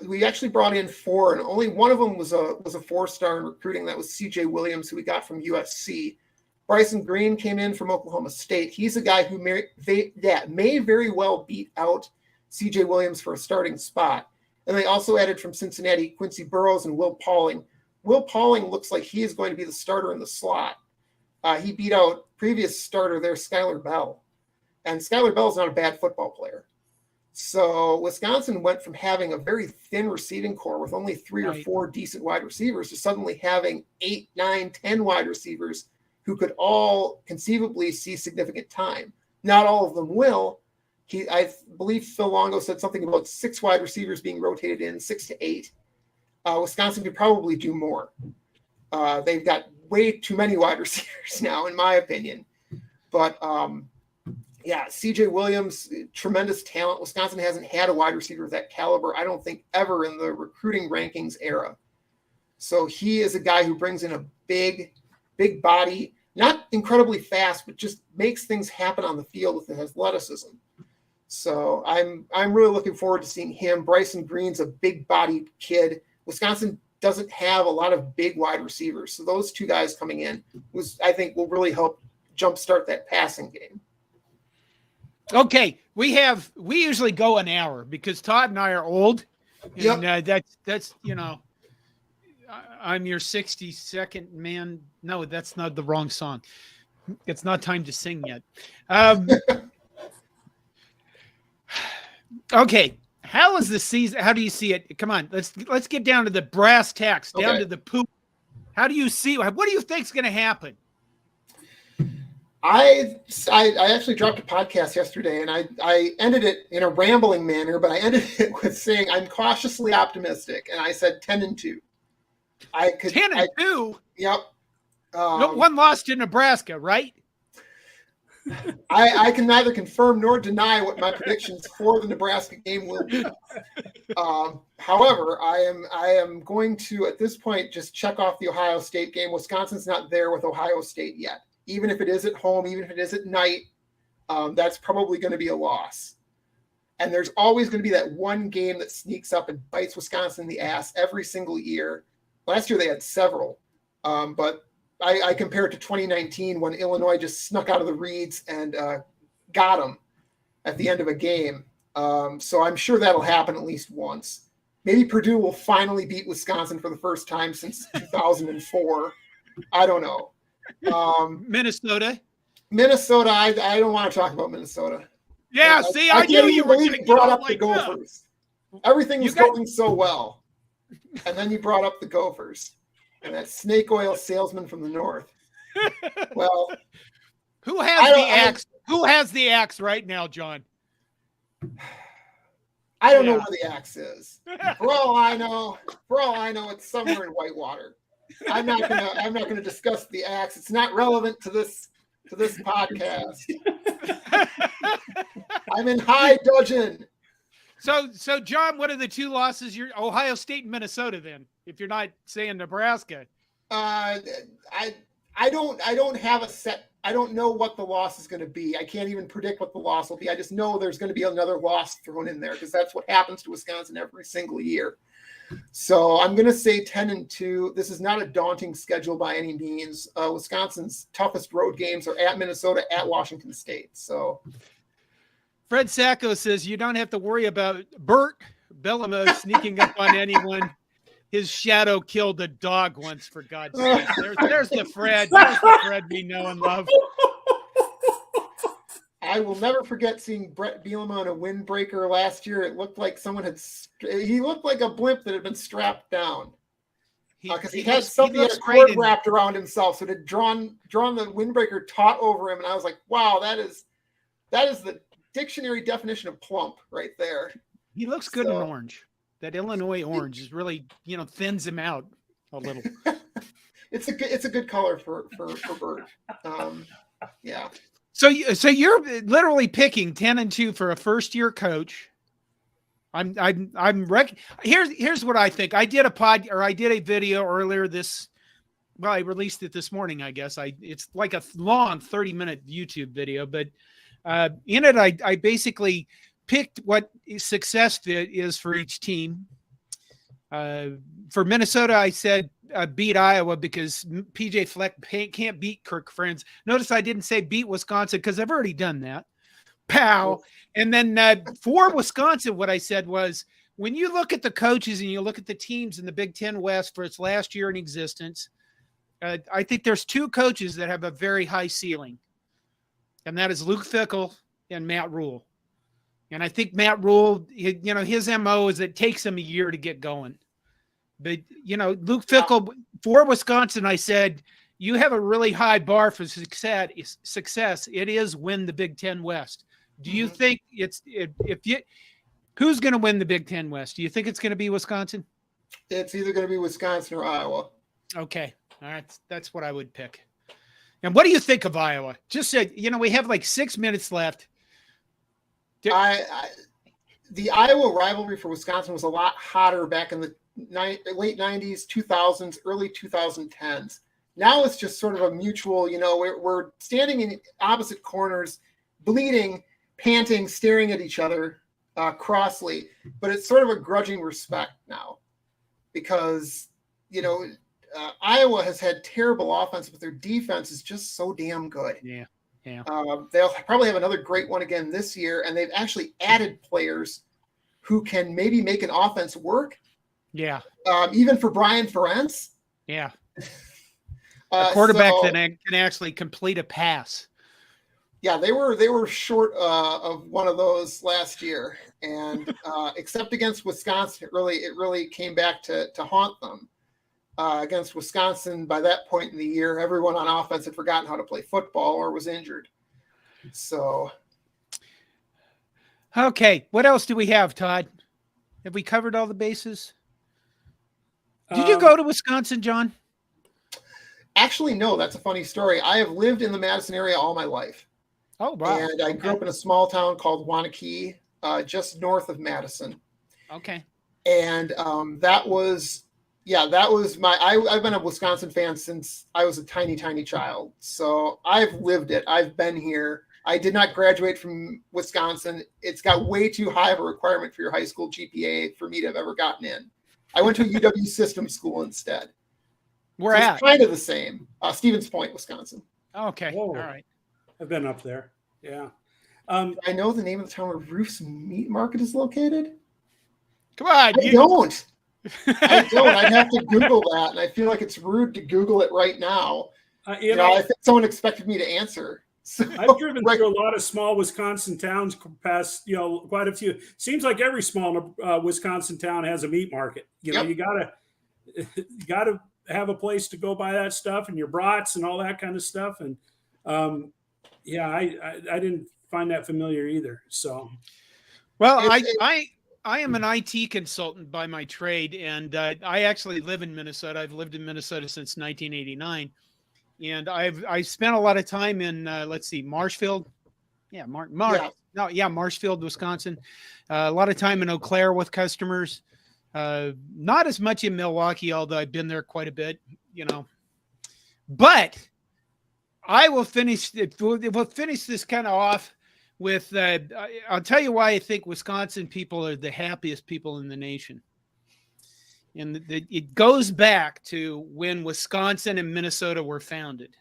Speaker 2: We actually brought in 4, and only one of them was a 4-star in recruiting. That was CJ Williams, who we got from USC. Bryson Green came in from Oklahoma State. He's a guy who may very well beat out CJ Williams for a starting spot. And they also added from Cincinnati Quincy Burrows and Will Pauling. Will Pauling looks like he is going to be the starter in the slot. He beat out previous starter there, Skylar Bell. And Skylar Bell is not a bad football player. So Wisconsin went from having a very thin receiving core with only 3 or 4 decent wide receivers to suddenly having 8, 9, 10 wide receivers who could all conceivably see significant time. Not all of them will. I believe Phil Longo said something about 6 wide receivers being rotated in, 6 to 8. Wisconsin could probably do more. They've got way too many wide receivers now, in my opinion. But CJ Williams, tremendous talent. Wisconsin hasn't had a wide receiver of that caliber, I don't think, ever in the recruiting rankings era. So he is a guy who brings in a big body, not incredibly fast, but just makes things happen on the field with his athleticism. So I'm really looking forward to seeing him. Bryson Green's a big-bodied kid. Wisconsin doesn't have a lot of big wide receivers. So those 2 guys coming in I think will really help jumpstart that passing game.
Speaker 1: Okay, we usually go an hour because Todd and I are old, and that's I'm your 62nd man. No, that's not the wrong song. It's not time to sing yet. Okay, how is the season? How do you see it? Come on, let's get down to the brass tacks, down to the poop. How do you see? What do you think's going to happen?
Speaker 2: I actually dropped a podcast yesterday, and I ended it in a rambling manner, but I ended it with saying I'm cautiously optimistic, and I said 10-2.
Speaker 1: 10-2.
Speaker 2: Yep.
Speaker 1: No one lost to Nebraska, right?
Speaker 2: I can neither confirm nor deny what my predictions for the Nebraska game will be. However, I am going to at this point just check off the Ohio State game. Wisconsin's not there with Ohio State yet. Even if it is at home, even if it is at night, that's probably going to be a loss. And there's always going to be that one game that sneaks up and bites Wisconsin in the ass every single year. Last year they had several, but I compare it to 2019 when Illinois just snuck out of the reeds and got them at the end of a game. So I'm sure that'll happen at least once. Maybe Purdue will finally beat Wisconsin for the first time since 2004. I don't know.
Speaker 1: Minnesota.
Speaker 2: I don't want to talk about Minnesota.
Speaker 1: Yeah, I knew you were going to
Speaker 2: brought up the Gophers. Everything was going so well. And then you brought up the Gophers and that snake oil salesman from the north. Well,
Speaker 1: who has the axe? Who has the axe right now, John?
Speaker 2: I don't know where the axe is. For all I know, it's somewhere in Whitewater. I'm not gonna discuss the axe. It's not relevant to this podcast. I'm in high dudgeon.
Speaker 1: So John, what are the two losses? You're Ohio State and Minnesota. Then, if you're not saying Nebraska,
Speaker 2: I don't have a set. I don't know what the loss is going to be. I can't even predict what the loss will be. I just know there's going to be another loss thrown in there because that's what happens to Wisconsin every single year. So I'm going to say 10-2. This is not a daunting schedule by any means. Wisconsin's toughest road games are at Minnesota, at Washington State. So
Speaker 1: Fred Sacco says you don't have to worry about Bert Bellamo sneaking up on anyone. His shadow killed a dog once, for God's sake. There's the Fred. There's the Fred we know and love.
Speaker 2: I will never forget seeing Brett Bielema on a windbreaker last year. It looked like he looked like a blimp that had been strapped down. Because he had a cord wrapped around himself. So it had drawn the windbreaker taut over him. And I was like, wow, that is the dictionary definition of plump right there.
Speaker 1: He looks good in orange. That Illinois orange is really, thins him out a little.
Speaker 2: It's a good color for Bert. Yeah.
Speaker 1: So you're literally picking 10-2 for a first year coach. Here's what I think. I did a video earlier I released it this morning, I guess. It's like a long 30-minute YouTube video, but in it I basically picked what success fit is for each team. For Minnesota, I said beat Iowa because PJ Fleck can't beat Kirk Ferentz. Notice I didn't say beat Wisconsin because I've already done that. Pow. And then for Wisconsin, what I said was, when you look at the coaches and you look at the teams in the Big Ten West for its last year in existence, I think there's two coaches that have a very high ceiling, and that is Luke Fickell and Matt Rule. And I think Matt Rule, his MO is it takes him a year to get going. But, Luke Fickell, for Wisconsin, I said, you have a really high bar for success. It is win the Big Ten West. Do you think who's going to win the Big Ten West? Do you think it's going to be Wisconsin?
Speaker 2: It's either going to be Wisconsin or Iowa.
Speaker 1: Okay. All right. That's what I would pick. And what do you think of Iowa? Just said, we have like 6 minutes left.
Speaker 2: The Iowa rivalry for Wisconsin was a lot hotter back in the late 90s, 2000s, early 2010s. Now it's just sort of a mutual, we're standing in opposite corners, bleeding, panting, staring at each other crossly, but it's sort of a grudging respect now because, Iowa has had terrible offense, but their defense is just so damn good.
Speaker 1: Yeah. Yeah.
Speaker 2: They'll probably have another great one again this year, and they've actually added players who can maybe make an offense work.
Speaker 1: Yeah.
Speaker 2: Even for Brian Ferentz.
Speaker 1: Yeah. A quarterback that can actually complete a pass.
Speaker 2: Yeah, they were short of one of those last year, and except against Wisconsin, it really came back to haunt them. Against Wisconsin, by that point in the year, everyone on offense had forgotten how to play football or was injured. So,
Speaker 1: okay, what else do we have, Todd? Have we covered all the bases? Did you go to Wisconsin, John?
Speaker 2: Actually, no. That's a funny story. I have lived in the Madison area all my life.
Speaker 1: Oh, wow.
Speaker 2: And I grew up in a small town called Wanakee, just north of Madison.
Speaker 1: Okay.
Speaker 2: And that was I've been a Wisconsin fan since I was a tiny, tiny child. So I've lived it. I've been here. I did not graduate from Wisconsin. It's got way too high of a requirement for your high school GPA for me to have ever gotten in. I went to a UW system school instead.
Speaker 1: Where at?
Speaker 2: It's kind of the same. Stevens Point, Wisconsin.
Speaker 1: Okay.
Speaker 3: Whoa.
Speaker 1: All right.
Speaker 3: I've been up there. Yeah.
Speaker 2: I know the name of the town where Roof's Meat Market is located.
Speaker 1: Come on.
Speaker 2: I don't. I'd have to Google that, and I feel like it's rude to Google it right now. I think someone expected me to answer. So,
Speaker 3: I've driven through a lot of small Wisconsin towns past, quite a few. Seems like every small Wisconsin town has a meat market. You gotta have a place to go buy that stuff and your brats and all that kind of stuff. And I didn't find that familiar either. So,
Speaker 1: well, I am an IT consultant by my trade, and I actually live in Minnesota. I've lived in Minnesota since 1989. And I spent a lot of time in Marshfield, Marshfield, Wisconsin. A lot of time in Eau Claire with customers. Not as much in Milwaukee, although I've been there quite a bit. But I will finish. We'll finish this kind of off with. I'll tell you why I think Wisconsin people are the happiest people in the nation. And it goes back to when Wisconsin and Minnesota were founded.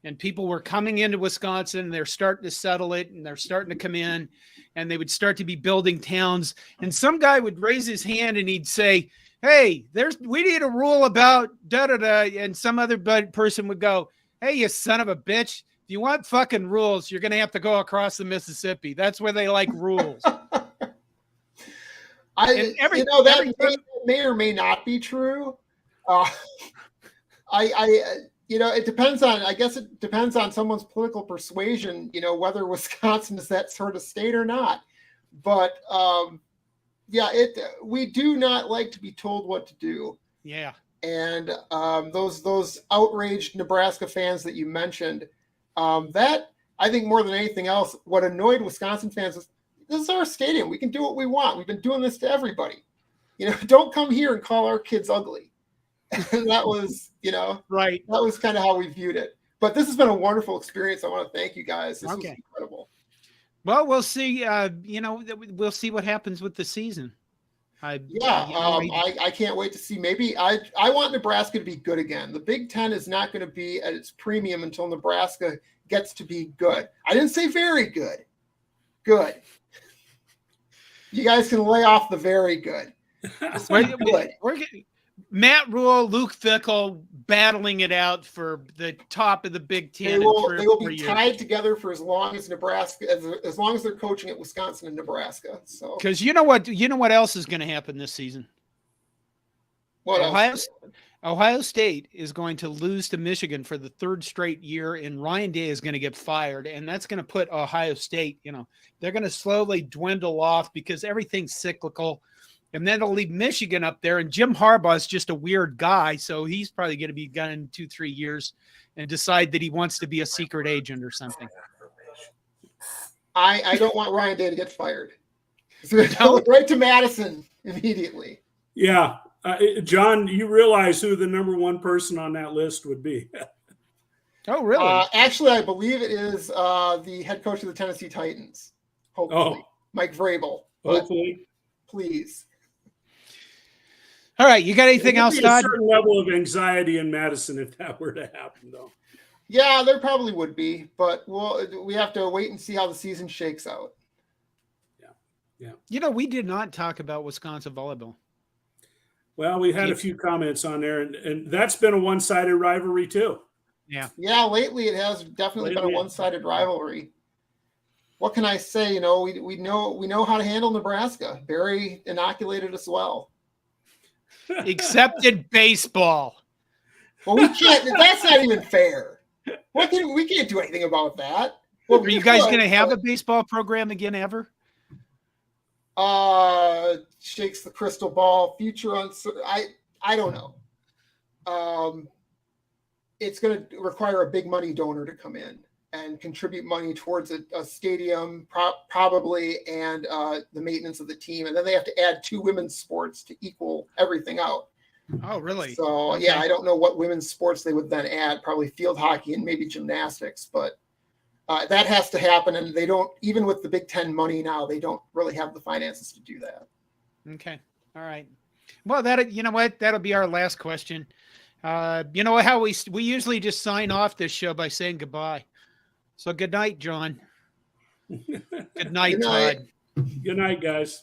Speaker 1: And people were coming into Wisconsin, and they're starting to settle it, and they're starting to come in, and they would start to be building towns. And some guy would raise his hand and he'd say, hey, we need a rule about da-da-da. And some other person would go, hey, you son of a bitch. If you want fucking rules, you're going to have to go across the Mississippi. That's where they like rules.
Speaker 2: That may or may not be true. It depends on. I guess it depends on someone's political persuasion. Whether Wisconsin is that sort of state or not. But we do not like to be told what to do.
Speaker 1: Yeah.
Speaker 2: And those outraged Nebraska fans that you mentioned, that I think more than anything else, what annoyed Wisconsin fans was, this is our stadium. We can do what we want. We've been doing this to everybody. Don't come here and call our kids ugly. That was,
Speaker 1: right.
Speaker 2: That was kind of how we viewed it. But this has been a wonderful experience. I want to thank you guys. This was incredible.
Speaker 1: Well, we'll see. We'll see what happens with the season. I can't wait to see. Maybe I want Nebraska to be good again. The Big Ten is not going to be at its premium until Nebraska gets to be good. I didn't say very good. Good. You guys can lay off the very good. Matt Rule, Luke Fickell battling it out for the top of the Big Ten.
Speaker 2: They will be tied together for as long as Nebraska, as long as they're coaching at Wisconsin and Nebraska. So,
Speaker 1: because you know what else is going to happen this season? Ohio State is going to lose to Michigan for the third straight year, and Ryan Day is going to get fired, and that's going to put Ohio State, they're going to slowly dwindle off because everything's cyclical, and then it'll leave Michigan up there, and Jim Harbaugh is just a weird guy, so he's probably going to be gone in 2-3 years and decide that he wants to be a secret agent or something.
Speaker 2: I don't want Ryan Day to get fired. So right to Madison immediately.
Speaker 3: Yeah. John, you realize who the number one person on that list would be?
Speaker 1: Oh, really?
Speaker 2: Actually, I believe it is the head coach of the Tennessee Titans. Hopefully. Mike Vrabel.
Speaker 3: Hopefully.
Speaker 2: Please.
Speaker 1: All right. You got anything else, Todd?
Speaker 3: A certain level of anxiety in Madison if that were to happen, though.
Speaker 2: Yeah, there probably would be, but we have to wait and see how the season shakes out.
Speaker 3: Yeah.
Speaker 1: We did not talk about Wisconsin volleyball.
Speaker 3: Well, we had a few comments on there, and that's been a one-sided rivalry too.
Speaker 1: Yeah.
Speaker 2: Yeah, lately it has definitely been a one-sided rivalry. What can I say? We know how to handle Nebraska. Barry inoculated us well.
Speaker 1: Except in baseball.
Speaker 2: Well, we can't. That's not even fair. We can't do anything about that.
Speaker 1: Well, are you guys going to have a baseball program again ever?
Speaker 2: Shakes the crystal ball. Future uncertain. I don't know. It's going to require a big money donor to come in and contribute money towards a stadium, probably, and the maintenance of the team. And then they have to add 2 women's sports to equal everything out.
Speaker 1: Oh, really?
Speaker 2: So, okay. Yeah, I don't know what women's sports they would then add. Probably field hockey and maybe gymnastics, but that has to happen. And they don't, even with the Big Ten money now, they don't really have the finances to do that.
Speaker 1: Okay. All right. Well, that'll be our last question. You know how we usually just sign off this show by saying goodbye. So good night, John. Good night, Todd.
Speaker 3: Good night, guys.